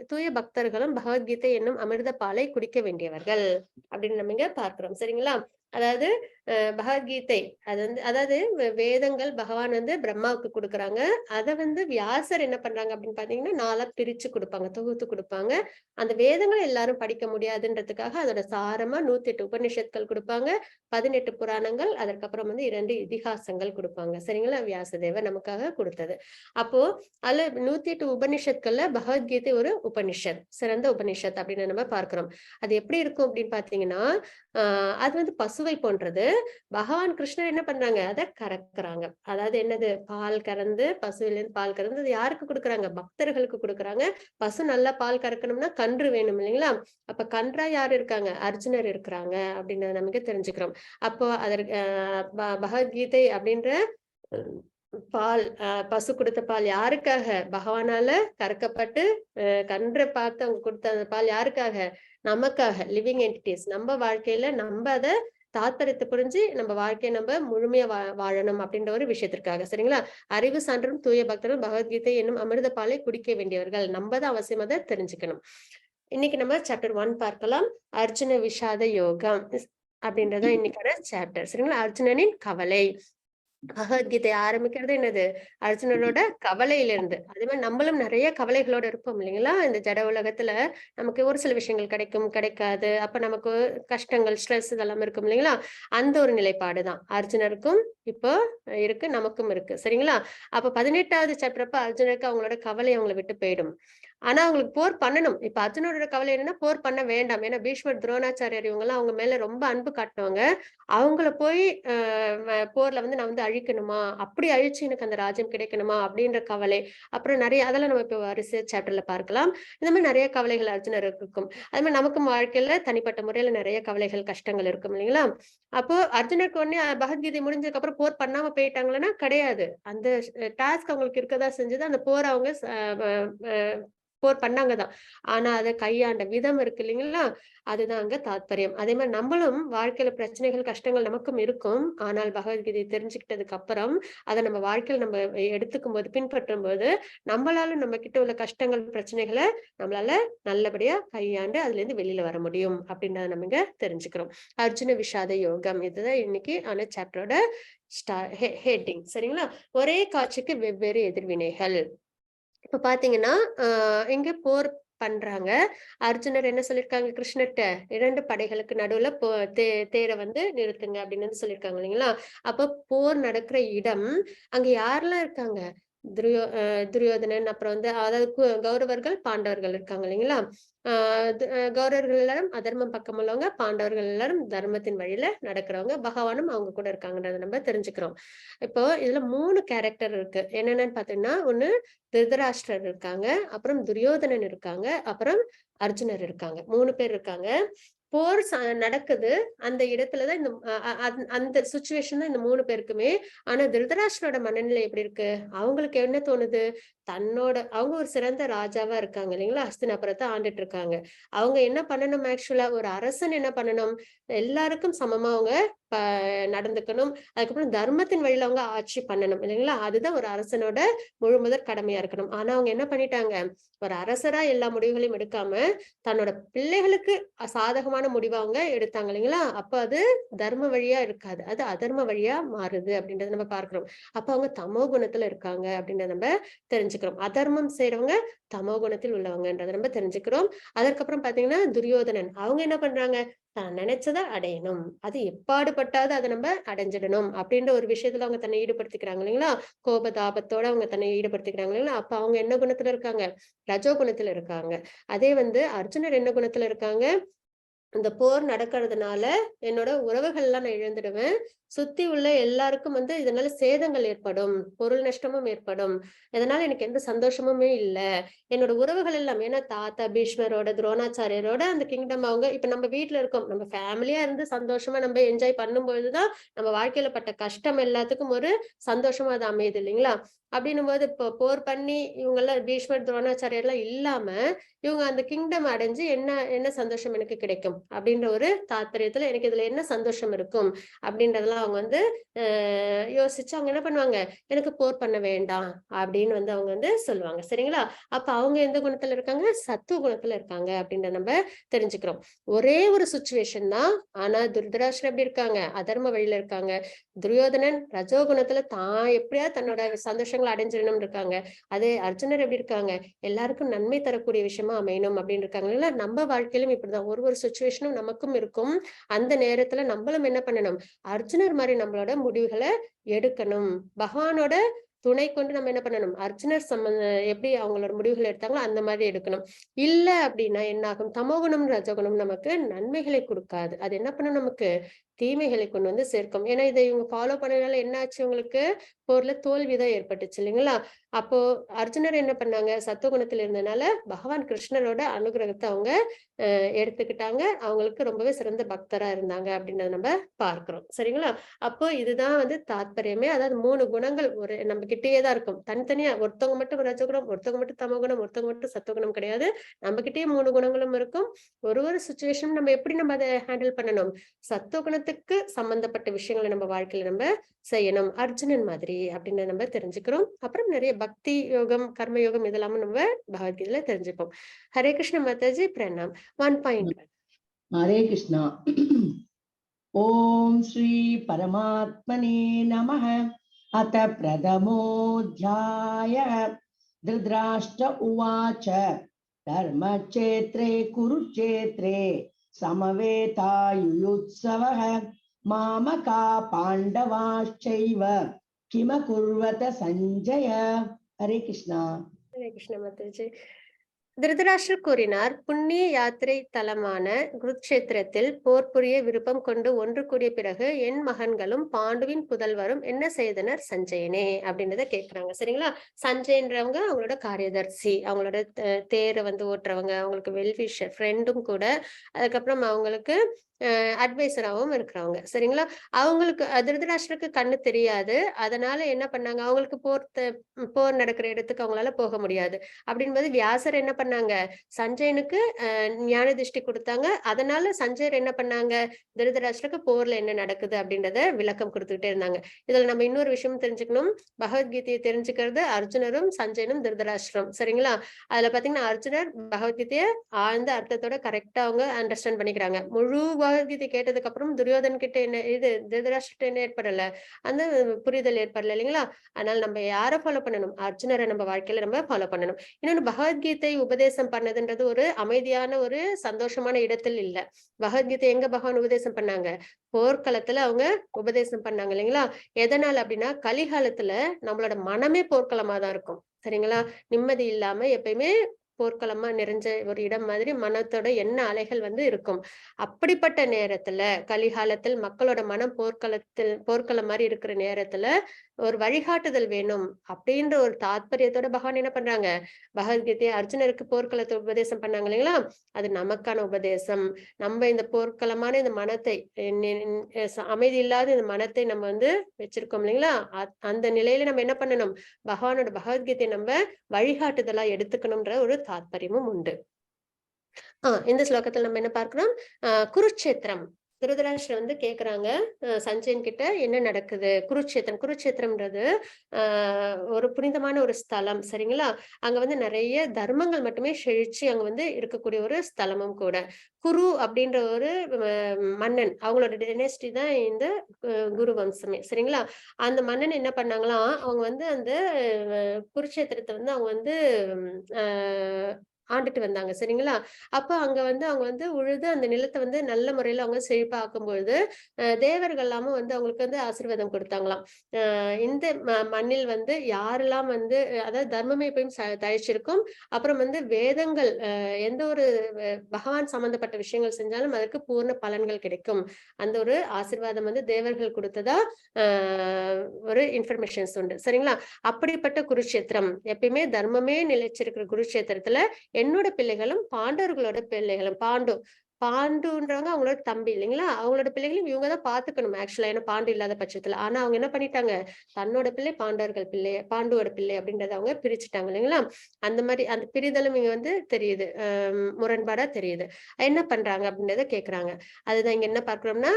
தூய பக்தர்களும் பகவத்கீதை என்னும் அமிர்த பாலை குடிக்க வேண்டியவர்கள் அப்படின்னு நம்ம இங்க பார்க்கிறோம். சரிங்களா? அதாவது பகவத்கீதை அதாவது வேதங்கள் பகவான் வந்து பிரம்மாவுக்கு கொடுக்குறாங்க. அதை வந்து வியாசர் என்ன பண்றாங்க அப்படின்னு பாத்தீங்கன்னா 4 பிரிச்சு கொடுப்பாங்க, தொகுத்து கொடுப்பாங்க. அந்த வேதங்களை எல்லாரும் படிக்க முடியாதுன்றதுக்காக அதோட சாரமா 108 உபநிஷத்கள் கொடுப்பாங்க, 18 புராணங்கள், அதற்கப்புறம் வந்து 2 இதிகாசங்கள் கொடுப்பாங்க. சரிங்களா? வியாசதேவர் நமக்காக கொடுத்தது. அப்போ அதுல 108 உபநிஷத்கள்ல பகவத்கீதை ஒரு உபனிஷத், சிறந்த உபனிஷத் அப்படின்னு நம்ம பார்க்கிறோம். அது எப்படி இருக்கும் அப்படின்னு பாத்தீங்கன்னா அது வந்து பசுவை போன்றது. பகவான் கிருஷ்ணர் என்ன பண்றாங்க, அதை கறக்குறாங்க. அதாவது என்னது, பால் கறந்து, பசுவிலிருந்து பால் கறந்து அது யாருக்கு கொடுக்குறாங்க, பக்தர்களுக்கு கொடுக்குறாங்க. பசு நல்லா பால் கறக்கணும்னா கன்று வேணும் இல்லைங்களா? அப்ப கன்றா யாரு இருக்காங்க, அர்ஜுனர் இருக்கிறாங்க அப்படின்னு நமக்கு தெரிஞ்சுக்கிறோம். அப்போ அதற்கு பகவத்கீதை அப்படின்ற பால், பசு கொடுத்த பால் யாருக்காக, பகவானால கறக்கப்பட்டு கன்றை பார்த்து அவங்க கொடுத்த அந்த பால் யாருக்காக, நமக்காக, லிவிங் என்டிட்டிஸ். நம்ம வாழ்க்கையில நம்ம அதை தாத்பரியத்தை புரிஞ்சு நம்ம வாழ்க்கையை நம்ம முழுமையா வாழணும் அப்படின்ற ஒரு விஷயத்திற்காக. சரிங்களா? அறிவு சான்றும் தூய பக்தரும் பகவத்கீதை என்னும் அமிர்த பாலை குடிக்க வேண்டியவர்கள். நம்ம தான் அவசியம் அதை தெரிஞ்சுக்கணும். இன்னைக்கு நம்ம சாப்டர் 1 பார்க்கலாம். அர்ஜுன விஷாத யோகம் அப்படின்றதான் இன்னைக்கான சாப்டர். சரிங்களா? அர்ஜுனனின் கவலை. பகவத்கீதை ஆரம்பிக்கிறது என்னது? அர்ஜுனனோட கவலையிலிருந்து. அதே மாரி நம்மளும் நெறைய கவலைகளோட இருப்போம் இல்லைங்களா? இந்த ஜட உலகத்துல நமக்கு ஒரு சில விஷயங்கள் கிடைக்கும், கிடைக்காது. அப்ப நமக்கு கஷ்டங்கள், ஸ்ட்ரெஸ் இதெல்லாம் இருக்கும் இல்லைங்களா? அந்த ஒரு நிலைப்பாடு தான். அர்ஜுனருக்கும் இப்போ இருக்கு, நமக்கும் இருக்கு. சரிங்களா? அப்ப 18வது சாப்டர் அப்ப அர்ஜுனருக்கு அவங்களோட கவலை அவங்கள விட்டு போயிடும். ஆனா அவங்களுக்கு போர் பண்ணணும். இப்ப அர்ஜுனனோட கவலை என்னன்னா, போர் பண்ண வேண்டாம். ஏன்னா பீஷ்மர், துரோணாச்சாரியார் இவங்கலாம் அவங்க மேல ரொம்ப அன்பு காட்டுனவங்க. அவங்கள போய் அ போர்ல வந்து நான் வந்து அழிக்கணுமா? அப்படி அழிச்சு எனக்கு அந்த ராஜ்யம் கிடைக்கணுமா? அப்படின்ற கவலை. அப்புறம் நெறைய அதெல்லாம் நம்ம இப்ப வரிசையா சாப்டர்ல பார்க்கலாம். இந்த மாரி நெறைய கவலைகள் அர்ஜுனருக்கு இருக்கும். அது மாரி நமக்கும் வாழ்க்கையில தனிப்பட்ட முறையில நெறைய கவலைகள், கஷ்டங்கள் இருக்கும் இல்லைங்களா? அப்போ அர்ஜுனருக்கு உடனே பகவத்கீதை முடிஞ்சதுக்கு அப்புறம் போர் பண்ணாம போயிட்டாங்களான்னா, கிடையாது. அந்த டாஸ்க் அவங்களுக்கு இருக்கதா செஞ்சது. அந்த போர் அவங்க ச வ அ போர் பண்ணாங்க தான். ஆனா அத கையாண்ட விதம் இருக்கு இல்லைங்களா? அதுதான் அங்க தாத்பரியம். அதே மாரி நம்மளும் வாழ்க்கையில பிரச்சனைகள், கஷ்டங்கள் நமக்கும் இருக்கும். ஆனால் பகவத்கீதைய தெரிஞ்சுக்கிட்டதுக்கு அப்புறம், அத நம்ம வாழ்க்கையில நம்ம எடுத்துக்கும்போது, பின்பற்றும்போது, நம்மளால நம்ம கிட்ட உள்ள கஷ்டங்கள், பிரச்சனைகள நம்மளால நல்லபடியா கையாண்டு அதுலேருந்து வெளில வர முடியும். அப்படின்றத நம்ம இங்க தெரிஞ்சுக்கிறோம். அர்ஜுன விஷாத யோகம். இதுதான் இன்னைக்கு ஆன சாப்டரோட ஹெட்டிங். சரிங்களா? ஒரே காட்சிக்கு வெவ்வேறு எதிர்வினைகள். இப்ப பாத்தீங்கன்னா, அ இங்க போர் பண்றாங்க. அர்ஜுனர் என்ன சொல்லியிருக்காங்க கிருஷ்ணர்ட்ட? 2 படைகளுக்கு நடுவுல தேர வந்து நிறுத்துங்க அப்படின்னு வந்து சொல்லியிருக்காங்க இல்லைங்களா? அப்ப போர் நடக்கிற இடம், அங்க யாரெல்லாம் இருக்காங்க? துரியோ அ துரியோதனன், அப்புறம் வந்து அதாவது கௌரவர்கள், பாண்டவர்கள் இருக்காங்க இல்லைங்களா? அ து கௌரவர்கள் எல்லாரும் அதர்மம் பக்கம் உள்ளவங்க, பாண்டவர்கள் எல்லாரும் தர்மத்தின் வழியில நடக்கிறவங்க. பகவானும் அவங்க கூட இருக்காங்கன்றத நம்ம தெரிஞ்சுக்கிறோம். இப்போ இதுல 3 கேரக்டர் இருக்கு. என்னென்னன்னு பார்த்தீங்கன்னா, ஒண்ணு திருதராஷ்டிரர் இருக்காங்க, அப்புறம் துரியோதனன் இருக்காங்க, அப்புறம் அர்ஜுனர் இருக்காங்க. 3 பேர் இருக்காங்க. போர் நடக்குது. அந்த இடத்துல தான் இந்த அ அ அந் அந்த சிச்சுவேஷன் தான் இந்த 3 பேருக்குமே. ஆனா திருதராஷ்டிரனோட மனநிலை எப்படி இருக்கு? அவங்களுக்கு என்ன தோணுது? அவங்க ஒரு சிறந்த ராஜாவா இருக்காங்க இல்லைங்களா? ஹஸ்தினாபுரத்த ஆண்டுட்டு இருக்காங்க. அவங்க என்ன பண்ணணும் ஆக்சுவலா ஒரு அரசன் என்ன பண்ணணும்? எல்லாருக்கும் சமமா அவங்க ப நடந்துக்கணும். அதுக்கப்புறம் தர்மத்தின் வழியில அவங்க ஆட்சி பண்ணணும் இல்லைங்களா? அதுதான் ஒரு அரசனோட முழுமுதற் கடமையா இருக்கணும். ஆனா அவங்க என்ன பண்ணிட்டாங்க? ஒரு அரசரா எல்லா முடிவுகளையும் எடுக்காம, தன்னோட பிள்ளைகளுக்கு சாதகமான முடிவ அவங்க எடுத்தாங்க இல்லைங்களா? அப்ப அது தர்ம வழியா இருக்காது. அது அதர்ம வழியா மாறுது அப்படின்றத நம்ம பார்க்கிறோம். அப்ப அவங்க தமோ குணத்துல இருக்காங்க அப்படின்றத நம்ம தெரிஞ்சுக்கிறோம். அதர்மம் செய்றவங்க தமோ குணத்தில் உள்ளவங்கன்றத நம்ம தெரிஞ்சுக்கிறோம். அதற்கப்புறம் பார்த்தீங்கன்னா, துரியோதனன் அவங்க என்ன பண்றாங்க? தான் நினைச்சத அடையணும். அது எப்பாடுபட்டாவது அத நம்ம அடைஞ்சிடணும். அப்படின்ற ஒரு விஷயத்துல அவங்க தன்னை ஈடுபடுத்திக்கிறாங்க இல்லைங்களா? கோப தாபத்தோட அவங்க தன்னை ஈடுபடுத்திக்கிறாங்க இல்லைங்களா? அப்ப அவங்க என்ன குணத்துல இருக்காங்க? ரஜோ குணத்துல இருக்காங்க. அதே வந்து அர்ஜுனர் என்ன குணத்துல இருக்காங்க? இந்த போர் நடக்கிறதுனால என்னோட உறவுகள்லாம் நான் இழந்துடுவேன். சுத்தி உள்ள எல்லாருக்கும் வந்து இதனால சேதங்கள் ஏற்படும். பொருள் நஷ்டமும் ஏற்படும். இதனால எனக்கு எந்த சந்தோஷமுமே இல்ல. என்னோட உறவுகள் எல்லாம் ஏன்னா தாத்தா பீஷ்மரோட, துரோணாச்சாரியரோட அந்த கிங்டம் அவங்க இப்ப நம்ம வீட்ல இருக்கோம். நம்ம ஃபேமிலியா இருந்து சந்தோஷமா நம்ம என்ஜாய் பண்ணும்பொழுது தான், நம்ம வாழ்க்கையில பட்ட கஷ்டம் எல்லாத்துக்கும் ஒரு சந்தோஷமா அது அமையுது இல்லைங்களா? அப்படின்னும்போது இப்போ போர் பண்ணி இவங்கலாம் பீஷ்மர், துரோணாச்சாரியர்லாம் இல்லாம இவங்க அந்த கிங்டம் அடைஞ்சு என்ன என்ன சந்தோஷம் எனக்கு கிடைக்கும்? அப்படின்ற ஒரு தாத்பரியத்துல எனக்கு இதுல என்ன சந்தோஷம் இருக்கும்? அப்படின்றதெல்லாம் அவங்க வந்து அ யோசிச்சு அவங்க என்ன பண்ணுவாங்க? எனக்கு போர் பண்ண வேண்டாம் அப்படின்னு வந்து அவங்க வந்து சொல்லுவாங்க. சரிங்களா? அப்ப அவங்க எந்த குணத்துல இருக்காங்க? சத்துவ குணத்துல இருக்காங்க அப்படின்றத நம்ம தெரிஞ்சுக்கிறோம். ஒரே ஒரு சிச்சுவேஷன் தான். ஆனா திருதராஷ்டிரர் எப்படி இருக்காங்க? அதர்ம வழியில இருக்காங்க. துரியோதனன் ரஜோ குணத்துல தான் எப்படியாவது தன்னோட சந்தோஷங்கள அடைஞ்சிடணும்னு இருக்காங்க. அதே அர்ஜுனர் எப்படி இருக்காங்க? எல்லாருக்கும் நன்மை தரக்கூடிய விஷயமா அமையணும் அப்படின்னு இருக்காங்க இல்ல நம்ம வாழ்க்கையிலும் இப்படிதான் ஒரு ஒரு சுச்சுவேஷனும் நமக்கும் இருக்கும் அந்த நேரத்துல நம்மளும் என்ன பண்ணணும் அர்ஜுனர் மாதிரி நம்மளோட முடிவுகளை எடுக்கணும் பகவானோட துணை கொண்டு நம்ம என்ன பண்ணணும் அர்ஜுனர் எப்படி அவங்களோட முடிவுகளை எடுத்தாங்களோ அந்த மாதிரி எடுக்கணும் இல்ல அப்படின்னா என்ன ஆகும் தமோகுணம் ரஜகுணம் நமக்கு நன்மைகளை கொடுக்காது அது என்ன பண்ணும் நமக்கு தீமைகளை கொண்டு வந்து சேர்க்கும் ஏன்னா இதை இவங்க ஃபாலோ பண்ணனால என்ன ஆச்சு உங்களுக்கு போர்ல தோல்விதான் ஏற்பட்டுச்சு இல்லைங்களா அப்போ அர்ஜுனர் என்ன பண்ணாங்க சத்துவகுணத்துல இருந்தனால பகவான் கிருஷ்ணரோட அனுகிரகத்தை அவங்க எடுத்துக்கிட்டாங்க அவங்களுக்கு ரொம்பவே சிறந்த பக்தரா இருந்தாங்க அப்படின்றத நம்ம பார்க்கிறோம் சரிங்களா அப்போ இதுதான் வந்து தாத்பரியமே அதாவது 3 குணங்கள் ஒரு நம்ம கிட்டேயே தான் இருக்கும் தனித்தனியா ஒருத்தவங்க மட்டும் ரஜகுணம் ஒருத்தவங்க மட்டும் தமோகுணம் ஒருத்தவங்க மட்டும் சத்துவகுணம் கிடையாது நம்ம கிட்டேயே 3 குணங்களும் இருக்கும் ஒரு சுச்சுவேஷன் நம்ம எப்படி நம்ம அதை ஹேண்டில் பண்ணணும் சத்துவகுணத்துக்கு சம்பந்தப்பட்ட விஷயங்களை நம்ம வாழ்க்கையில நம்ம செய்யணும் அர்ஜுனன் மாதிரி அப்படின்னு நம்ம தெரிஞ்சுக்கிறோம் அப்புறம் நிறைய பக்தி யோகம் கர்ம யோகம் இதெல்லாமும் நம்ம பகவத்கீதையில தெரிஞ்சுப்போம் ஹரே கிருஷ்ண மாதாஜி பிரணாம் 1.1 हरे कृष्णा। ओम श्री परमात्मने नमः। अथ प्रथमोऽध्यायः धृतराष्ट्र उवाच धर्मक्षेत्रे कुरुक्षेत्रे समवेतायुयुत्सवः मामका पाण्डवाश्चैव किमकुर्वत सञ्जय. हरे कृष्णा. ஹரே கிருஷ்ண மாதாஜி. திருதராஷ்டிரர் கூறினார், புண்ணிய யாத்திரை தலமான குருட்சேத்திரத்தில் போர் புரிய விருப்பம் கொண்டு ஒன்று கூடிய பிறகு என் மகன்களும் பாண்டுவின் புதல்வரும் என்ன செய்தனர் சஞ்சயனே அப்படின்றத கேக்குறாங்க. சரிங்களா? சஞ்சயன்றவங்க அவங்களோட காரியதர்சி, அவங்களோட தேரை வந்து ஓட்டுறவங்க, அவங்களுக்கு வெல்விஷர் ஃப்ரெண்டும் கூட. அதுக்கப்புறம் அவங்களுக்கு அட்வைசராகவும் இருக்கிறவங்க. சரிங்களா? அவங்களுக்கு திருதராஷ்டிரருக்கு கண்ணு தெரியாது. அதனால என்ன பண்ணாங்க, அவங்களுக்கு போர் நடக்கிற இடத்துக்கு அவங்களால போக முடியாது. அப்படின்போது வியாசர் என்ன பண்ணாங்க, சஞ்சயனுக்கு ஞான திருஷ்டி கொடுத்தாங்க. அதனால சஞ்சயர் என்ன பண்ணாங்க, திருதராஷ்டிரருக்கு போர்ல என்ன நடக்குது அப்படின்றத விளக்கம் கொடுத்துக்கிட்டே இருந்தாங்க. இதுல நம்ம இன்னொரு விஷயம் தெரிஞ்சுக்கணும். பகவத்கீதையை தெரிஞ்சுக்கிறது அர்ஜுனரும் சஞ்சயனும் திருதராஷ்டிரம். சரிங்களா? அதுல பாத்தீங்கன்னா அர்ஜுனர் பகவத்கீதைய ஆழ்ந்த அர்த்தத்தோட கரெக்டா அவங்க அண்டர்ஸ்டாண்ட் பண்ணிக்கிறாங்க. முழு பகவத்கீதை கேட்டதுக்கு அப்புறம் துரியோதன் கிட்ட என்ன இது திருதராஷ்டிரட்ட என்ன ஏற்படல, அந்த புரிதல் ஏற்படல இல்லைங்களா? அதனால நம்ம யாரை ஃபாலோ பண்ணணும், அர்ஜுனரை நம்ம வாழ்க்கையில நம்ம ஃபாலோ பண்ணணும். இன்னொன்னு, பகவத்கீதை உபதேசம் பண்ணதுன்றது ஒரு அமைதியான ஒரு சந்தோஷமான இடத்தில் இல்ல. பகவத்கீதை எங்க பகவான் உபதேசம் பண்ணாங்க, போர்க்களத்துல அவங்க உபதேசம் பண்ணாங்க இல்லைங்களா? எதனால அப்படின்னா, கலிகாலத்துல நம்மளோட மனமே போர்க்களமா தான் இருக்கும். சரிங்களா? நிம்மதி இல்லாம எப்பயுமே போர்க்களமா நிறைஞ்ச ஒரு இடம் மாதிரி மனத்தோட எண்ண அலைகள் வந்து இருக்கும். அப்படிப்பட்ட நேரத்துல, கலிகாலத்தில் மக்களோட மனம் போர்க்களம் மாதிரி இருக்கிற நேரத்துல ஒரு வழிகாட்டுதல் வேணும் அப்படின்ற ஒரு தாத்பரியத்தோட பகவான் என்ன பண்றாங்க, பகவத்கீதையை அர்ஜுனருக்கு போர்க்களத்தை உபதேசம் பண்ணாங்க இல்லைங்களா? அது நமக்கான உபதேசம். நம்ம இந்த போர்க்களமான இந்த மனத்தை அமைதி இல்லாத இந்த மனத்தை நம்ம வந்து வச்சிருக்கோம் இல்லைங்களா? அந்த நிலையில நம்ம என்ன பண்ணணும், பகவானோட பகவத்கீதையை நம்ம வழிகாட்டுதலா எடுத்துக்கணும்ன்ற ஒரு தாத்பரியமும் உண்டு. இந்த ஸ்லோகத்துல நம்ம என்ன பார்க்கிறோம், குருட்சேத்திரம். திருதராஷ்டிரர் வந்து கேக்குறாங்க சஞ்சயன் கிட்ட, என்ன நடக்குது குருட்சேத்திரம்ன்றது ஒரு புனிதமான ஒரு ஸ்தலம். சரிங்களா? அங்க வந்து நிறைய தர்மங்கள் மட்டுமே செழிச்சு அங்க வந்து இருக்கக்கூடிய ஒரு ஸ்தலமும் கூட. குரு அப்படின்ற ஒரு மன்னன், அவங்களோட டெனஸ்டி தான் இந்த குரு வம்சமே. சரிங்களா? அந்த மன்னன் என்ன பண்ணாங்களாம், அவங்க வந்து அந்த குருட்சேத்திரத்தை வந்து அவங்க வந்து ஆண்டுட்டு வந்தாங்க. சரிங்களா? அப்ப அங்க வந்து அவங்க வந்து உழுது அந்த நிலத்தை வந்து நல்ல முறையில அவங்க செழிப்பாக்கும் பொழுது தேவர்கள் எல்லாமும் வந்து அவங்களுக்கு வந்து ஆசீர்வாதம் கொடுத்தாங்களாம். இந்த மண்ணில் வந்து யாரெல்லாம் வந்து அதாவது தர்மமே எப்பயும் தழைச்சிருக்கும். அப்புறம் வந்து வேதங்கள் எந்த ஒரு பகவான் சம்பந்தப்பட்ட விஷயங்கள் செஞ்சாலும் அதற்கு பூர்ண பலன்கள் கிடைக்கும். அந்த ஒரு ஆசீர்வாதம் வந்து தேவர்கள் கொடுத்ததா ஒரு இன்ஃபர்மேஷன்ஸ் உண்டு. சரிங்களா? அப்படிப்பட்ட குருட்சேத்திரம், எப்பயுமே தர்மமே நிலைச்சிருக்கிற குருட்சேத்திரத்துல என்னோட பிள்ளைகளும் பாண்டவர்களோட பிள்ளைகளும், பாண்டுன்றவங்க அவங்களோட தம்பி இல்லைங்களா? அவங்களோட பிள்ளைகளும் இவங்கதான் பாத்துக்கணும் ஆக்சுவலா, ஏன்னா பாண்டு இல்லாத பட்சத்துல. ஆனா அவங்க என்ன பண்ணிட்டாங்க, தன்னோட பிள்ளை பாண்டவர்கள் பிள்ளை, பாண்டுவோட பிள்ளை அப்படின்றத அவங்க பிரிச்சுட்டாங்க இல்லைங்களா? அந்த மாதிரி அந்த பிரிதலும் இங்க வந்து தெரியுது, முரண்பாடா தெரியுது. என்ன பண்றாங்க அப்படின்றத கேக்குறாங்க. அதுதான் இங்க என்ன பார்க்கிறோம்னா,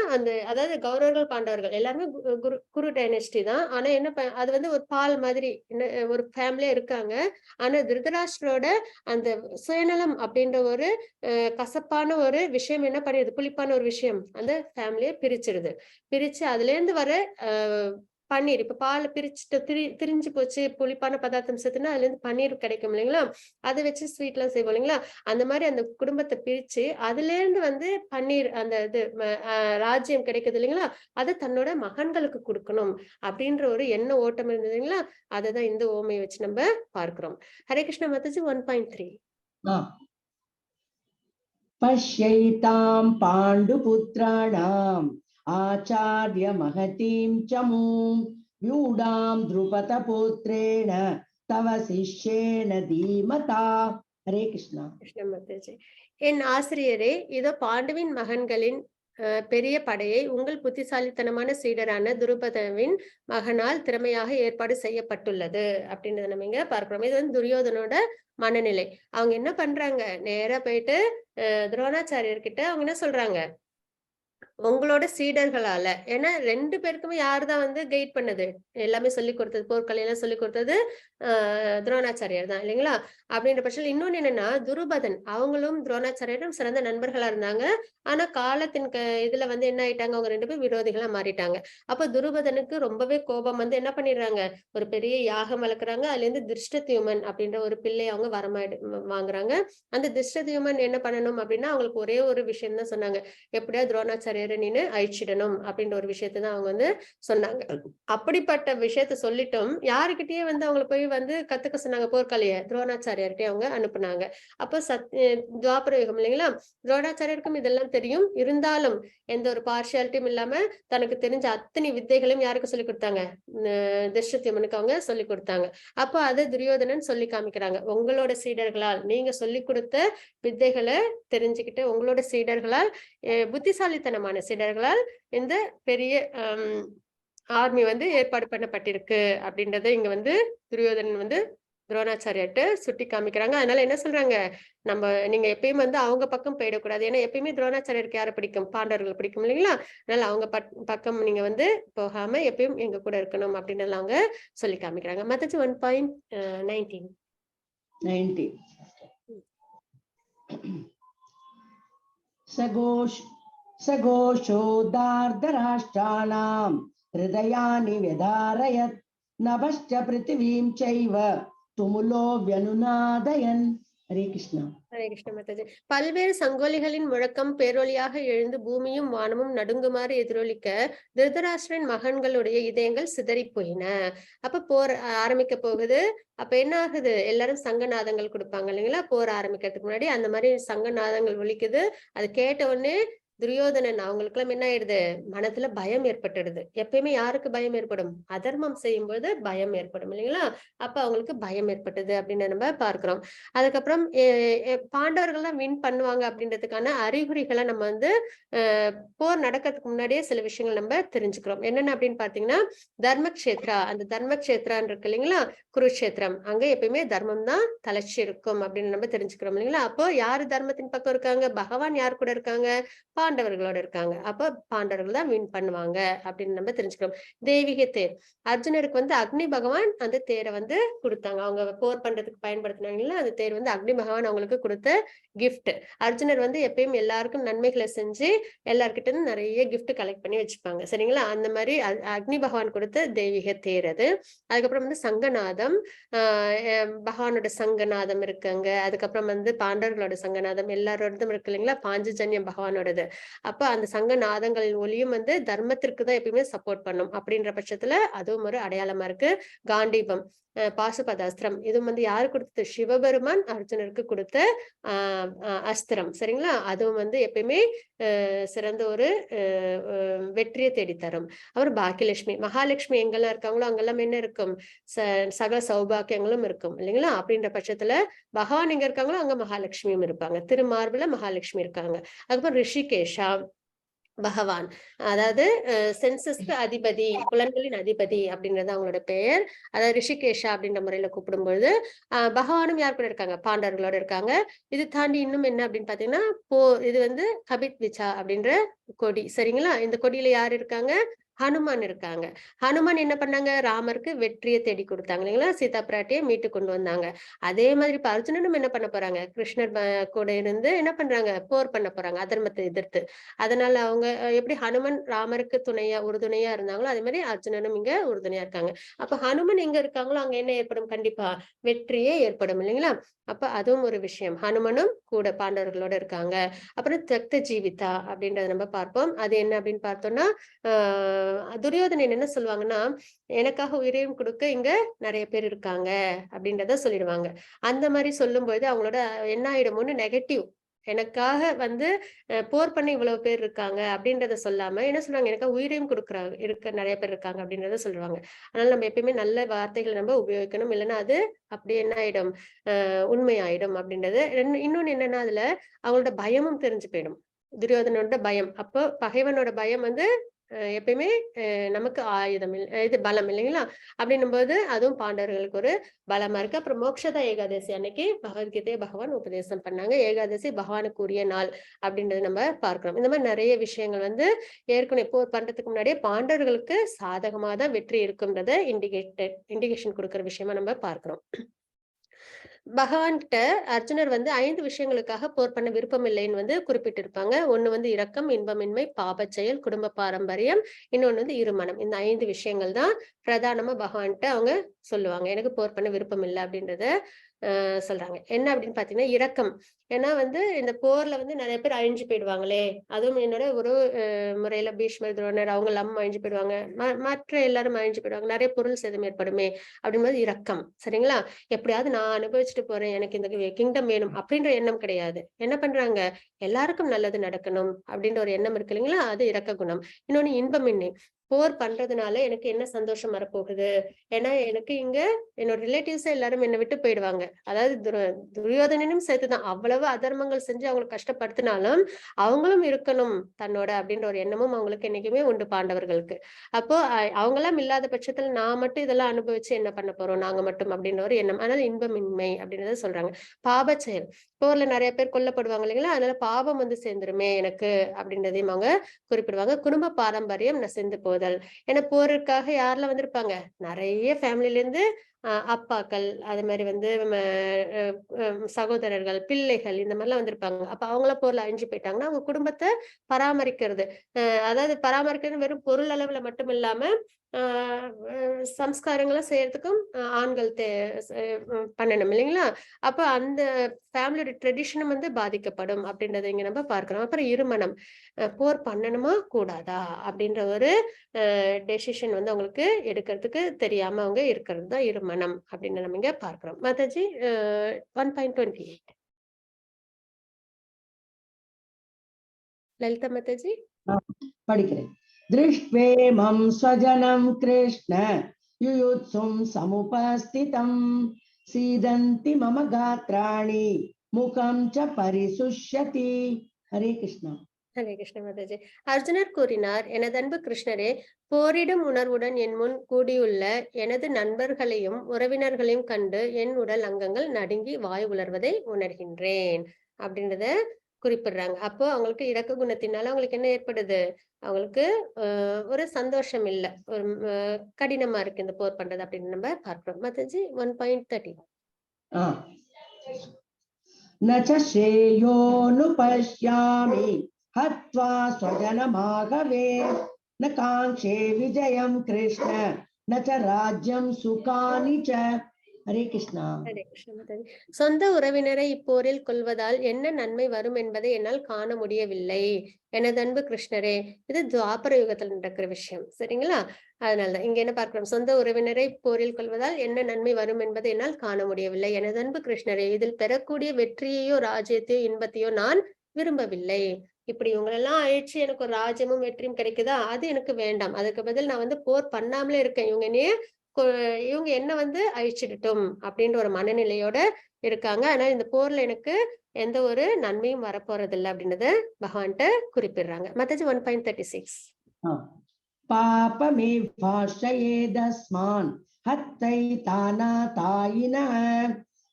அதாவது கௌரவர்கள் பாண்டவர்கள் எல்லாருமே குரு டைனஸ்டி தான். ஆனா என்ன அது வந்து ஒரு பால் மாதிரி ஒரு ஃபேமிலியா இருக்காங்க. ஆனா திருதராஷ்டிரோட அந்த சுயநலம் அப்படின்ற ஒரு கசப்பான ஒரு விஷயம் என்ன பண்ணிடுது, புளிப்பான ஒரு விஷயம் அந்த ஃபேமிலியை பிரிச்சிருது. பிரிச்சு அதுல இருந்து வர பன்னீர், இப்ப பால் பிரிச்சுட்டு திரிஞ்சு போச்சு, புளிப்பான பதார்த்தம் சேர்த்துனா அதுல இருந்து பன்னீர் கிடைக்கும் இல்லைங்களா? அதை வச்சு ஸ்வீட் எல்லாம் செய்வோம் இல்லைங்களா? அந்த மாதிரி அந்த குடும்பத்தை பிரிச்சு அதுல இருந்து வந்து பன்னீர் அந்த இது ராஜ்யம் கிடைக்குது இல்லைங்களா? அதை தன்னோட மகன்களுக்கு கொடுக்கணும் அப்படின்ற ஒரு எண்ண ஓட்டம் இருந்தது இல்லைங்களா? அததான் இந்த ஓமையை வச்சு நம்ம பார்க்கிறோம். ஹரே கிருஷ்ண மாதாஜி. 1.3 पश्यैतां पाण्डुपुत्राणाम् आचार्य महतीं चमूं व्यूढां द्रुपदपुत्रेण तव शिष्येण धीमता. हरे कृष्णा. கிருஷ்ண மாதாஜி. என் ஆசிரியரே, இதோ பாண்டுவின் மகன்களின் பெரிய படையை உங்கள் புத்திசாலித்தனமான சீடரான துருபதவின் மகனால் திறமையாக ஏற்பாடு செய்யப்பட்டுள்ளது அப்படின்றத நம்ம இங்க பார்க்கிறோம். இது வந்து துரியோதனோட மனநிலை. அவங்க என்ன பண்றாங்க, நேரா போயிட்டு துரோணாச்சாரியர்கிட்ட அவங்க என்ன சொல்றாங்க, உங்களோட சீடர்களால. ஏன்னா 2 பேருக்குமே யாரு தான் வந்து கைட் பண்ணது? எல்லாமே சொல்லிக் கொடுத்தது, போர்க்கலையெல்லாம் சொல்லிக் கொடுத்தது துரோணாச்சாரியார் தான் இல்லைங்களா? அப்படின்ற பட்சத்துல இன்னொன்னு என்னன்னா, துருபதன் அவங்களும் துரோணாச்சாரியரும் சிறந்த நண்பர்களா இருந்தாங்க. ஆனா காலத்தின் இதுல வந்து என்ன ஆயிட்டாங்க, அவங்க 2 பேரும் விரோதிகளா மாறிட்டாங்க. அப்ப துருபதனுக்கு ரொம்பவே கோபம் வந்து என்ன பண்ணிடுறாங்க, ஒரு பெரிய யாகம் வளர்க்குறாங்க. அதுலேருந்து திருஷ்டத்யுமன் அப்படின்ற ஒரு பிள்ளைய அவங்க வாங்குறாங்க. அந்த திருஷ்டத்யுமன் என்ன பண்ணணும் அப்படின்னா, அவங்களுக்கு ஒரே ஒரு விஷயம் தான் சொன்னாங்க. எப்படியாவது துரோணாச்சாரியரை நீனு அழிச்சிடணும் அப்படின்ற ஒரு விஷயத்த தான் அவங்க வந்து சொன்னாங்க. அப்படிப்பட்ட விஷயத்த சொல்லிட்டும் யாருகிட்டயே வந்து அவங்கள போய் வந்து கத்துக்க சொன்னாங்க போர்க்கலைய துரோணாச்சாரியார்கிட்டயே அவங்க அனுப்புனாங்க. அப்ப துவாபர யுகம் இல்லைங்களா? துரோணாச்சாரியருக்கும் இதெல்லாம் தெரியும். இருந்தாலும் எந்த ஒரு பார்ஷியாலிட்டியும் இல்லாம தனக்கு தெரிஞ்ச அத்தனை வித்தைகளையும் யாருக்கு சொல்லிக் கொடுத்தாங்க? திருஷ்டத்யும்னுக்கு அவங்க சொல்லிக் கொடுத்தாங்க. அப்ப அத துரியோதனன் சொல்லி காமிக்கிறாங்க. உங்களோட சீடர்களால் நீங்க சொல்லிக் கொடுத்த வித்தைகளை தெரிஞ்சுக்கிட்டு உங்களோட சீடர்களால் புத்திசாலித்தனமான சீடர்களால் இந்த பெரிய ஆர்மி வந்து ஏற்பாடு பண்ணப்பட்டிருக்கு அப்படின்றத இங்க வந்து துரியோதனன் வந்து துரோணாச்சாரியார்ட்ட சுட்டி காமிக்கிறாங்க. அதனால என்ன சொல்றாங்க, நீங்க எப்பயும் வந்து அவங்க பக்கம் போயிடக்கூடாது. ஏன்னா எப்பயுமே துரோணாச்சாரியருக்கு யாரை பிடிக்கும்? பாண்டவர்கள் பிடிக்கும் இல்லைங்களா? அதனால அவங்க பக்கம் நீங்க வந்து போகாம எப்பயும் எங்க கூட இருக்கணும் அப்படின்றத அவங்க சொல்லி காமிக்கிறாங்க. மத்தச்சு 1.19 90 सघोषोदार्धराष्ट्राणां हृदयानि व्यधारयत् नभश्च पृथिवीं चैव तुमुलो व्यनुनादयन्. हरे कृष्ण. ஹரே கிருஷ்ண மாதாஜி. பல்வேறு சங்கோலிகளின் முழக்கம் பேரொலியாக எழுந்து பூமியும் வானமும் நடுங்குமாறு எதிரொலிக்க திருதராஷ்டிரன் மகன்களுடைய இதயங்கள் சிதறி போயின. அப்ப போர் ஆரம்பிக்க போகுது. அப்ப என்ன ஆகுது, எல்லாரும் சங்கநாதங்கள் கொடுப்பாங்க இல்லைங்களா? போர் ஆரம்பிக்கிறதுக்கு முன்னாடி அந்த மாதிரி சங்கநாதங்கள் ஒலிக்குது. அது கேட்ட உடனே துரியோதனன் அவங்களுக்கு எல்லாம் என்ன ஆயிடுது, மனதுல பயம் ஏற்பட்டுடுது. எப்பயுமே யாருக்கு பயம் ஏற்படும்? அதர்மம் செய்யும்போது பயம் ஏற்படும் இல்லைங்களா? அப்ப அவங்களுக்கு பயம் ஏற்பட்டது அப்படின்னு நம்ம பார்க்கிறோம். அதுக்கப்புறம் பாண்டவர்கள் தான் வின் பண்ணுவாங்க அப்படின்றதுக்கான அறிகுறிகளை நம்ம வந்து போர் நடக்கிறதுக்கு முன்னாடியே சில விஷயங்கள் நம்ம தெரிஞ்சுக்கிறோம். என்னென்ன அப்படின்னு பாத்தீங்கன்னா, தர்மக்ஷேத்ரா, அந்த தர்மக்ஷேத்ரான் இருக்கு இல்லைங்களா? குருக்ஷேத்திரம், அங்க எப்பயுமே தர்மம் தான் தலைச்சு இருக்கும் அப்படின்னு நம்ம தெரிஞ்சுக்கிறோம் இல்லைங்களா? அப்போ யாரு தர்மத்தின் பக்கம் இருக்காங்க? பகவான் யார் கூட இருக்காங்க? பாண்டவர்களோட இருக்காங்க. அப்ப பாண்டவர்கள் தான் வின் பண்ணுவாங்க அப்படின்னு நம்ம தெரிஞ்சுக்கிறோம். தெய்வீக தேர், அர்ஜுனருக்கு வந்து அக்னி பகவான் அந்த தேரை வந்து கொடுத்தாங்க. அவங்க போர் பண்றதுக்கு பயன்படுத்தினாங்கல்ல, அந்த தேர் வந்து அக்னி பகவான் அவங்களுக்கு கொடுத்த கிஃப்ட். அர்ஜுனர் வந்து எப்பயும் எல்லாருக்கும் நன்மைகளை செஞ்சு எல்லார்கிட்ட இருந்து நிறைய கிஃப்ட் கலெக்ட் பண்ணி வச்சுப்பாங்க சரிங்களா? அந்த மாதிரி அக்னி பகவான் கொடுத்த தெய்வீக தேர் அது. அதுக்கப்புறம் வந்து சங்கநாதம், பகவானோட சங்கநாதம் இருக்குங்க. அதுக்கப்புறம் வந்து பாண்டவர்களோட சங்கநாதம் எல்லாரோடதும் இருக்கு இல்லைங்களா? பாஞ்சஜன்யம் பகவானோடது. அப்ப அந்த சங்க நாதங்களின் ஒலியும் வந்து தர்மத்திற்கு தான் எப்பயுமே சப்போர்ட் பண்ணும் அப்படின்ற பட்சத்துல அதுவும் ஒரு அடையாளமா இருக்கு. காண்டீபம், பாசுபதாஸ்திரம், இதுவும் வந்து யாரு கொடுத்தது? சிவபெருமான் அர்ஜுனருக்கு கொடுத்த அஸ்திரம் சரிங்களா? அதுவும் வந்து எப்பயுமே சிறந்த ஒரு வெற்றியை தேடித்தரும். அப்புறம் பாக்கியலட்சுமி, மகாலட்சுமி எங்கெல்லாம் இருக்காங்களோ அங்கெல்லாம் என்ன இருக்கும்? சகல சௌபாக்கியங்களும் இருக்கும் இல்லைங்களா? அப்படின்ற பட்சத்துல பகவான் எங்க இருக்காங்களோ அங்க மகாலட்சுமியும் இருப்பாங்க. திருமார்புல மகாலட்சுமி இருக்காங்க. அதுக்கப்புறம் ரிஷிகேஷா பகவான், அதாவது சென்சஸ்க்கு அதிபதி, புலன்களின் அதிபதி அப்படின்றது அவங்களோட பெயர். அதாவது ரிஷிகேஷா அப்படின்ற முறையில கூப்பிடும்பொழுது பகவானும் யார் கூட இருக்காங்க? பாண்டவர்களோட இருக்காங்க. இது தாண்டி இன்னும் என்ன அப்படின்னு பாத்தீங்கன்னா, இது வந்து கபித் விச்சா அப்படின்ற கொடி சரிங்களா? இந்த கொடியில யார் இருக்காங்க? ஹனுமான் இருக்காங்க. ஹனுமான் என்ன பண்ணாங்க? ராமருக்கு வெற்றியை தேடி கொடுத்தாங்க இல்லைங்களா? சீதா பிராட்டியை மீட்டு கொண்டு வந்தாங்க. அதே மாதிரி இப்ப அர்ஜுனனும் என்ன பண்ண போறாங்க? கிருஷ்ணர் கூட இருந்து என்ன பண்றாங்க? போர் பண்ண போறாங்க அதர்மத்தை எதிர்த்து. அதனால அவங்க எப்படி ஹனுமன் ராமருக்கு உறுதுணையா இருந்தாங்களோ அதே மாதிரி அர்ஜுனனும் இங்க உறுதுணையா இருக்காங்க. அப்ப ஹனுமன் எங்க இருக்காங்களோ அங்க என்ன ஏற்படும்? கண்டிப்பா வெற்றியே ஏற்படும் இல்லைங்களா? அப்ப அதுவும் ஒரு விஷயம். ஹனுமனும் கூட பாண்டவர்களோட இருக்காங்க. அப்புறம் தக்த ஜீவிதா அப்படின்றத நம்ம பார்ப்போம். அது என்ன அப்படின்னு பார்த்தோம்னா, துரியோதனன் என்ன சொல்லுவாங்கன்னா, எனக்காக உயிரையும் கொடுக்க இங்க நிறைய பேர் இருக்காங்க அப்படின்றத சொல்லிடுவாங்க. அந்த மாதிரி சொல்லும்போது அவங்களோட என்ன ஆயிடுமோன்னு நெகட்டிவ், எனக்காக வந்து போர் பண்ண இவ்வளவு பேர் இருக்காங்க அப்படின்றத சொல்லாம என்ன சொல்றாங்க, எனக்காக உயிரையும் நிறைய பேர் இருக்காங்க அப்படின்றத சொல்லுவாங்க. அதனால நம்ம எப்பயுமே நல்ல வார்த்தைகளை நம்ம உபயோகிக்கணும். இல்லைன்னா அது அப்படி என்ன ஆயிடும், உண்மையாயிடும் அப்படின்றது. இன்னொன்னு என்னன்னா, அதுல அவங்களோட பயமும் தெரிஞ்சு போயிடும். துரியோதனோட பயம், அப்போ பகைவனோட பயம் வந்து எப்பயுமே நமக்கு ஆயுதம் இது பலம் இல்லைங்களா? அப்படின்னும்போது அதுவும் பாண்டவர்களுக்கு ஒரு பலமா இருக்கு. அப்புறம் மோக்ஷதா ஏகாதசி அன்னைக்கு பகவத்கீதையை பகவான் உபதேசம் பண்ணாங்க. ஏகாதசி பகவானுக்கு உரிய நாள் அப்படின்றத நம்ம பார்க்கிறோம். இந்த மாதிரி நிறைய விஷயங்கள் வந்து ஏற்கனவே போர் பண்றதுக்கு முன்னாடியே பாண்டவர்களுக்கு சாதகமா தான் வெற்றி இருக்குன்றத இண்டிகேஷன் கொடுக்கிற விஷயமா நம்ம பார்க்கிறோம். பகவான்கிட்ட அர்ஜுனர் வந்து 5 விஷயங்களுக்காக போர் பண்ண விருப்பம் இல்லைன்னு வந்து குறிப்பிட்டிருப்பாங்க. ஒண்ணு வந்து இரக்கம், இன்பமின்மை, பாபச் செயல், குடும்ப பாரம்பரியம், இன்னொன்னு வந்து இருமனம். இந்த 5 விஷயங்கள் தான் பிரதானமா பகவான்கிட்ட அவங்க சொல்லுவாங்க. எனக்கு போர் பண்ண விருப்பம் இல்ல அப்படின்றத சொல்றாங்க. என்ன அப்படின்னு பாத்தீங்கன்னா, இரக்கம். ஏன்னா வந்து இந்த போர்ல வந்து நிறைய பேர் அழிஞ்சு போயிடுவாங்களே! அதுவும் என்னோட ஒரு முறையில பீஷ்மர், துரோணர் அவங்க இல்லாம அழிஞ்சு போயிடுவாங்க. மற்ற எல்லாரும் அழிஞ்சு போயிடுவாங்க. நிறைய பொருள் சேதம் ஏற்படுமே! அப்படிங்கும்போது இரக்கம். சரிங்களா? எப்படியாவது நான் அனுபவிச்சுட்டு போறேன். எனக்கு இந்த கிங்டம் வேணும் அப்படின்ற எண்ணம் கிடையாது. என்ன பண்றாங்க? எல்லாருக்கும் நல்லது நடக்கணும் அப்படின்ற ஒரு எண்ணம் இருக்கு இல்லைங்களா? அது இரக்க குணம். இன்னொன்னு இன்பமின்மை. போர் பண்றதுனால எனக்கு என்ன சந்தோஷம் வரப்போகுது? ஏன்னா எனக்கு இங்க என்னோட ரிலேட்டிவ்ஸ் எல்லாரும் என்ன விட்டு போயிடுவாங்க. அதாவது துரியோதனனும் சேர்த்துதான். அவ்வளவு அதர்மங்கள் செஞ்சு அவங்கள கஷ்டப்படுத்தினாலும், அவங்களும் இருக்கணும் தன்னோட அப்படின்ற ஒரு எண்ணமும் அவங்களுக்கு என்னைக்குமே உண்டு பாண்டவர்களுக்கு. அப்போ அவங்கலாம் இல்லாத பட்சத்துல நான் மட்டும் இதெல்லாம் அனுபவிச்சு என்ன பண்ண போறோம்? நாங்க மட்டும் அப்படின்ற ஒரு எண்ணம். அதனால இன்பமின்மை அப்படின்றத சொல்றாங்க. பாபச் செயல். போர்ல நிறைய பேர் கொல்லப்படுவாங்க இல்லைங்களா? அதனால பாவம் வந்து சேர்ந்துருமே எனக்கு அப்படின்றதையும் அவங்க குறிப்பிடுவாங்க. குடும்ப பாரம்பரியம் நசிந்து போதல். ஏன்னா போருக்காக யாரெல்லாம் வந்திருப்பாங்க? நெறைய ஃபேமிலில இருந்து அப்பாக்கள், அது மாரி வந்து அ அ சகோதரர்கள், பிள்ளைகள் இந்த மாரிலாம் வந்திருப்பாங்க. அப்ப அவங்கலாம் போர்ல அழிஞ்சு போயிட்டாங்கன்னா, அவங்க குடும்பத்த பராமரிக்கிறது. அதாவது பராமரிக்கிறது வெறும் பொருள் அளவுல மட்டும் இல்லாம, ஆ அ சம்ஸ்காரங்களும் செய்யறதுக்கும் ஆண்கள் பண்ணணும் இல்லைங்களா? அப்ப அந்த ஃபேமிலியோட ட்ரெடிஷனும் வந்து பாதிக்கப்படும் அப்படின்றத இங்க நம்ம பார்க்கிறோம். அப்புறம் இருமனம். போர் பண்ணணுமா? கூடாதா? அப்படின்ற ஒரு டெசிஷன் வந்து அவங்களுக்கு எடுக்கிறதுக்கு தெரியாம அவங்க இருக்கிறது தான் இருமனம் அப்படின்னு நம்ம இங்க பார்க்கிறோம். மாதாஜி 1.28 லலிதா மாதாஜி. படிக்கிறேன். திருஷ்வேமம் ஸ்வஜனம் கிருஷ்ண யுயுத்சும் சமுபஸ்திதம் சீதந்தி மம காத்ராணி முகம் ச பரிசுஷ்யதி. ஹரே கிருஷ்ணா. ஹரே கிருஷ்ண மாதாஜி. அர்ஜுனர் கூறினார், எனது அன்பு கிருஷ்ணரே, போரிடும் உணர்வுடன் என் முன் கூடியுள்ள எனது நண்பர்களையும் உறவினர்களையும் கண்டு என் உடல் அங்கங்கள் நடுங்கி வாய் உலர்வதை உணர்கின்றேன் அப்படின்றத குறிப்பிடுறாங்க. அப்போ அவங்களுக்கு இரக்க குணத்தினால அவங்களுக்கு என்ன ஏற்படுது? அவங்களுக்கு ஒரு சந்தோஷம் இல்ல. ஒரு கடினமா இருக்கு இந்த போர் பண்றது அப்படின்னு நம்ம பார்க்கிறோம். மாதாஜி 1.30 ஆ. न च श्रेयोऽनुपश्यामि हत्वा स्वजनमाहवे न काङ्क्षे विजयं कृष्ण न च राज्यं सुखानि च. हरे कृष्णा. ஹரே கிருஷ்ண மாதாஜி. சொந்த உறவினரை இப்போரில் கொல்வதால் என்ன நன்மை வரும் என்பதை என்னால் காண முடியவில்லை. எனது அன்பு கிருஷ்ணரே, இது துவாபர யுகத்தில் நடக்கிற விஷயம். சரிங்களா? அதனாலதான் இங்க என்ன பார்க்கிறோம்? சொந்த உறவினரை போரில் கொள்வதால் என்ன நன்மை வரும் என்பதை என்னால் காண முடியவில்லை. எனது அன்பு கிருஷ்ணரே, இதில் பெறக்கூடிய வெற்றியையோ ராஜ்யத்தையோ இன்பத்தையோ நான் விரும்பவில்லை. இப்படி இவங்களெல்லாம் அழிச்சு எனக்கு ஒரு ராஜ்யமும் வெற்றியும் கிடைக்குதா? அது எனக்கு வேண்டாம். அதுக்கு பதில் நான் வந்து போர் பண்ணாமலே இருக்கேன். கொ இவங்க என்ன வந்து அழிச்சிடட்டும் அப்படின்ற ஒரு மனநிலையோட இருக்காங்க. ஆனா இந்த போர்ல எனக்கு எந்த ஒரு நன்மையும் வரப்போறதில்ல அப்படின்றத பகவான்ட்ட குறிப்பிடுறாங்க. மத்தது 1.36 पापमे भाषयेदस्मान् हत्वैतानातायिनः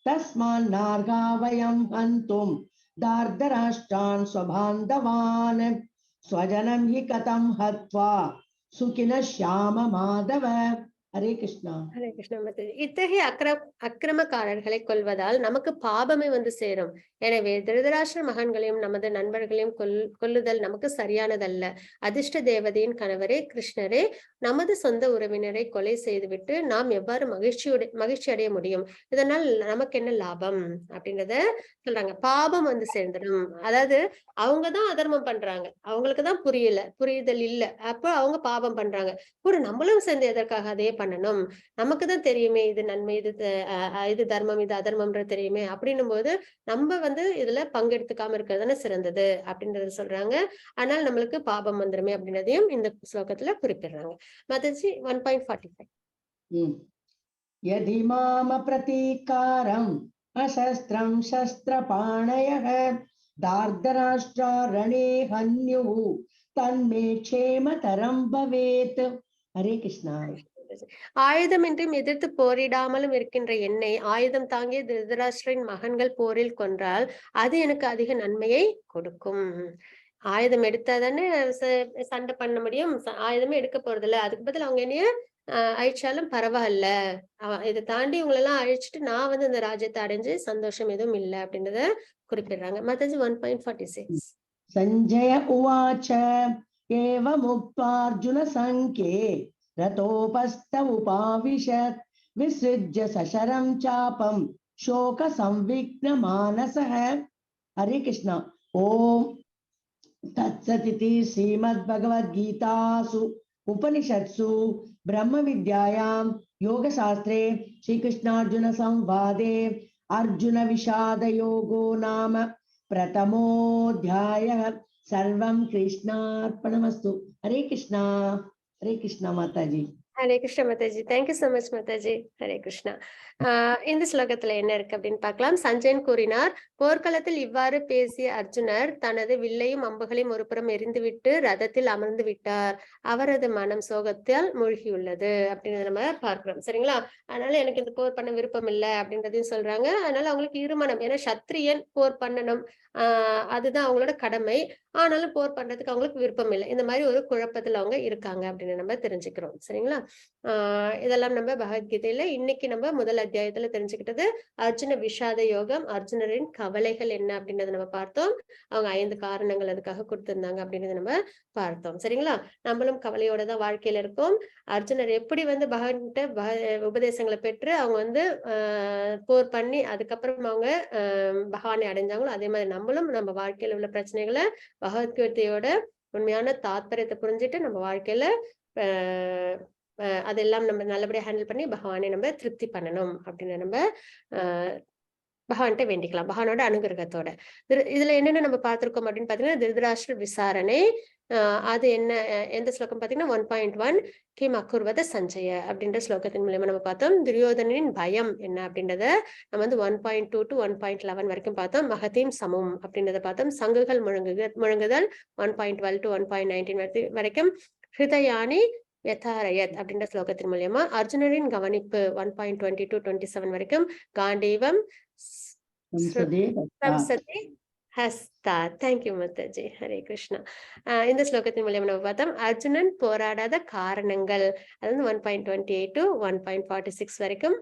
तस्मान्नार्हा वयं हन्तुं दार्धराष्ट्रान् स्वबान्धवान् स्वजनं हि कथं हत्वा सुखिनः श्याम माधव. हरे कृष्णा. ஹரே கிருஷ்ண மாதாஜி. இத்தகைய அக்கிரமக்காரர்களை கொல்வதால் நமக்கு பாபமே வந்து சேரும். எனவே திருதராஷ்டிர மகன்களையும் நமது நண்பர்களையும் கொல்லுதல் நமக்கு சரியானதல்ல. அதிர்ஷ்ட தேவதையின் கணவரே கிருஷ்ணரே, நமது சொந்த உறவினரை கொலை செய்துவிட்டு நாம் எவ்வாறு மகிழ்ச்சி அடைய முடியும்? இதனால் நமக்கு என்ன லாபம் அப்படின்றத சொல்றாங்க. பாபம் வந்து சேர்ந்துடும். அதாவது அவங்கதான் அதர்மம் பண்றாங்க. அவங்களுக்குதான் புரியுதல் இல்ல. அப்ப அவங்க பாபம் பண்றாங்க. கூட நம்மளும் சேர்ந்து எதற்காக அதே பண்ணணும்? நமக்கு தான் தெரியுமே இது நன்மை, இது தர்மம், இது அதர்மம்ன்றது தெரியுமே அப்படின்னும் போது நம்ம வந்து இதுல பங்கெடுத்துக்காம இருக்கிறது தானே சிறந்தது அப்படின்றத சொல்றாங்க. ஆனால் நம்மளுக்கு பாபம் வந்துருமே அப்படின்றதையும் இந்த ஸ்லோகத்துல குறிப்பிடுறாங்க. மாதாஜி 1.45 यदि माम प्रतीकारम् अशस्त्रं शस्त्रपाणयः दार्धराष्ट्रा रणे हन्युः तन्मे क्षेमतरं भवेत्. हरे कृष्णा. ஆயுதமின்றியும் எதிர்த்து போரிடாமலும் இருக்கின்ற என்னை ஆயுதம் தாங்கிய திருதராஷ்டிரின் மகன்கள் போரில் கொன்றால் அது எனக்கு அதிக நன்மையை கொடுக்கும். ஆயுதம் எடுத்தாதானே சண்டை பண்ண முடியும். ஆயுதமே எடுக்க போறதில்ல. அதுக்கு பதில் அவங்க என்னைய அழிச்சாலும் பரவாயில்ல. இதை தாண்டி இவங்களெல்லாம் அழிச்சிட்டு நான் வந்து இந்த ராஜ்யத்தை அடைஞ்சு சந்தோஷம் எதுவும் இல்லை அப்படின்றத குறிப்பிடுறாங்க. மாதாஜி 1.46. संजय उवाच एवमुक्त्वार्जुन संख्ये रथोपस्थ उपाविशत् विसृज्य सशरं चापं शोक संविघ्न मानसः. हरे कृष्णा. ओम तत्सदिति श्रीमद्भगवद्गीतासु उपनिषत्सु ब्रह्म विद्यायां योगशास्त्रे श्रीकृष्णार्जुन संवादे अर्जुन विषाद योगो नाम प्रथमोऽध्यायः. सर्वं कृष्णार्पणमस्तु. हरे कृष्णा. हरे कृष्णा माताजी. ஹரே கிருஷ்ண மாதாஜி. தேங்க்யூ சோ மச் மாதாஜி. ஹரே கிருஷ்ணா. இந்த ஸ்லோகத்துல என்ன இருக்கு அப்படின்னு பார்க்கலாம். சஞ்சயன் கூறினார், போர்க்களத்தில் இவ்வாறு பேசிய அர்ஜுனர் தனது வில்லையும் அம்புகளையும் ஒருபுறம் எரிந்துவிட்டு ரதத்தில் அமர்ந்து விட்டார். அவரது மனம் சோகத்தால் மூழ்கியுள்ளது அப்படின்னு நம்ம பார்க்கிறோம். சரிங்களா? அதனால எனக்கு இந்த போர் பண்ண விருப்பம் இல்லை அப்படின்றதையும் சொல்றாங்க. அதனால அவங்களுக்கு இருமனம். ஏன்னா சத்திரியன் போர் பண்ணணும், அதுதான் அவங்களோட கடமை. ஆனாலும் போர் பண்றதுக்கு அவங்களுக்கு விருப்பம் இல்லை. இந்த மாதிரி ஒரு குழப்பத்துல அவங்க இருக்காங்க அப்படின்னு நம்ம தெரிஞ்சுக்கிறோம். சரிங்களா? இதெல்லாம் நம்ம பகவத்கீதையில இன்னைக்கு நம்ம முதல் அத்தியாயத்துல தெரிஞ்சுக்கிட்டது. அர்ஜுன விஷாத யோகம், அர்ஜுனரின் கவலைகள் என்ன அப்படின்றத நம்ம பார்த்தோம். அவங்க 5 காரணங்கள் அதுக்காக கொடுத்திருந்தாங்க அப்படின்றத நம்ம பார்த்தோம். சரிங்களா? நம்மளும் கவலையோட தான் வாழ்க்கையில இருக்கோம். அர்ஜுனர் எப்படி வந்து பகவான்கிட்ட உபதேசங்களை பெற்று அவங்க வந்து போர் பண்ணி அதுக்கப்புறம் அவங்க பகவானை அடைஞ்சாங்களோ அதே மாதிரி நம்மளும் நம்ம வாழ்க்கையில உள்ள பிரச்சனைகளை பகவத்கீதையோட உண்மையான தாத்பரியத்தை புரிஞ்சுட்டு நம்ம வாழ்க்கையில அதெல்லாம் நம்ம நல்லபடியா ஹேண்டில் பண்ணி பகவானை நம்ம திருப்தி பண்ணணும் அப்படின்னு நம்ம பகவான்கிட்ட வேண்டிக்கலாம், பகவானோட அனுகிரகத்தோட. இதுல என்னென்ன நம்ம பார்த்திருக்கோம் அப்படின்னு பாத்தீங்கன்னா, திருதராஷ்டிர விசாரணை. அது என்ன, எந்த ஸ்லோகம் பாத்தீங்கன்னா 1.1 கிம் அக்குர்வத சஞ்சய அப்படின்ற ஸ்லோகத்தின் மூலமா நம்ம பார்த்தோம். துரியோதனின் பயம் என்ன அப்படின்றத நம்ம வந்து 1.2 to 1.11 வரைக்கும் பார்த்தோம். மகதீம் சமம் அப்படின்றத பார்த்தோம். சங்குகள் முழங்குதல் 1.12 to 1.19 வரைக்கும். ஹிருதயானி யதாரயத் அப்படின்ற ஸ்லோகத்தின் மூலியமா அர்ஜுனரின் கவனிப்பு 1.20 to 27 வரைக்கும். காண்டீவம் ஹஸ்தா. தேங்க்யூ மாதாஜி. ஹரே கிருஷ்ணா. இந்த ஸ்லோகத்தின் மூலியமா நம்ம பார்த்தோம் அர்ஜுனன் போராடாத காரணங்கள். அது வந்து 1.28 to 1.46 வரைக்கும்.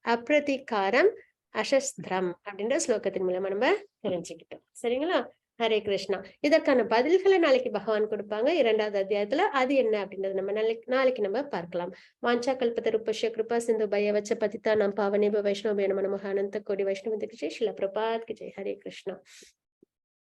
அப்ரதிகாரம் அசஸ்திரம் அப்படின்ற ஸ்லோகத்தின் மூலமா நம்ம தெரிஞ்சுக்கிட்டோம். சரிங்களா? ஹரே கிருஷ்ணா. இதற்கான பதில்களை நாளைக்கு பகவான் கொடுப்பாங்க 2வது அத்தியாயத்துல. அது என்ன அப்படின்றது நம்ம நாளைக்கு நம்ம பார்க்கலாம். வாஞ்சா கல்பதருபஸ்ய கிருபா சிந்து பையவச்ச பதிதா நாம் பாவனேப வைஷ்ணவ நம நமஹ அனந்த கோடி வைஷ்ணவ திக்கு ஜெய். ஸ்ரீல பிரபாத் கி ஜெய். ஹரே கிருஷ்ணா.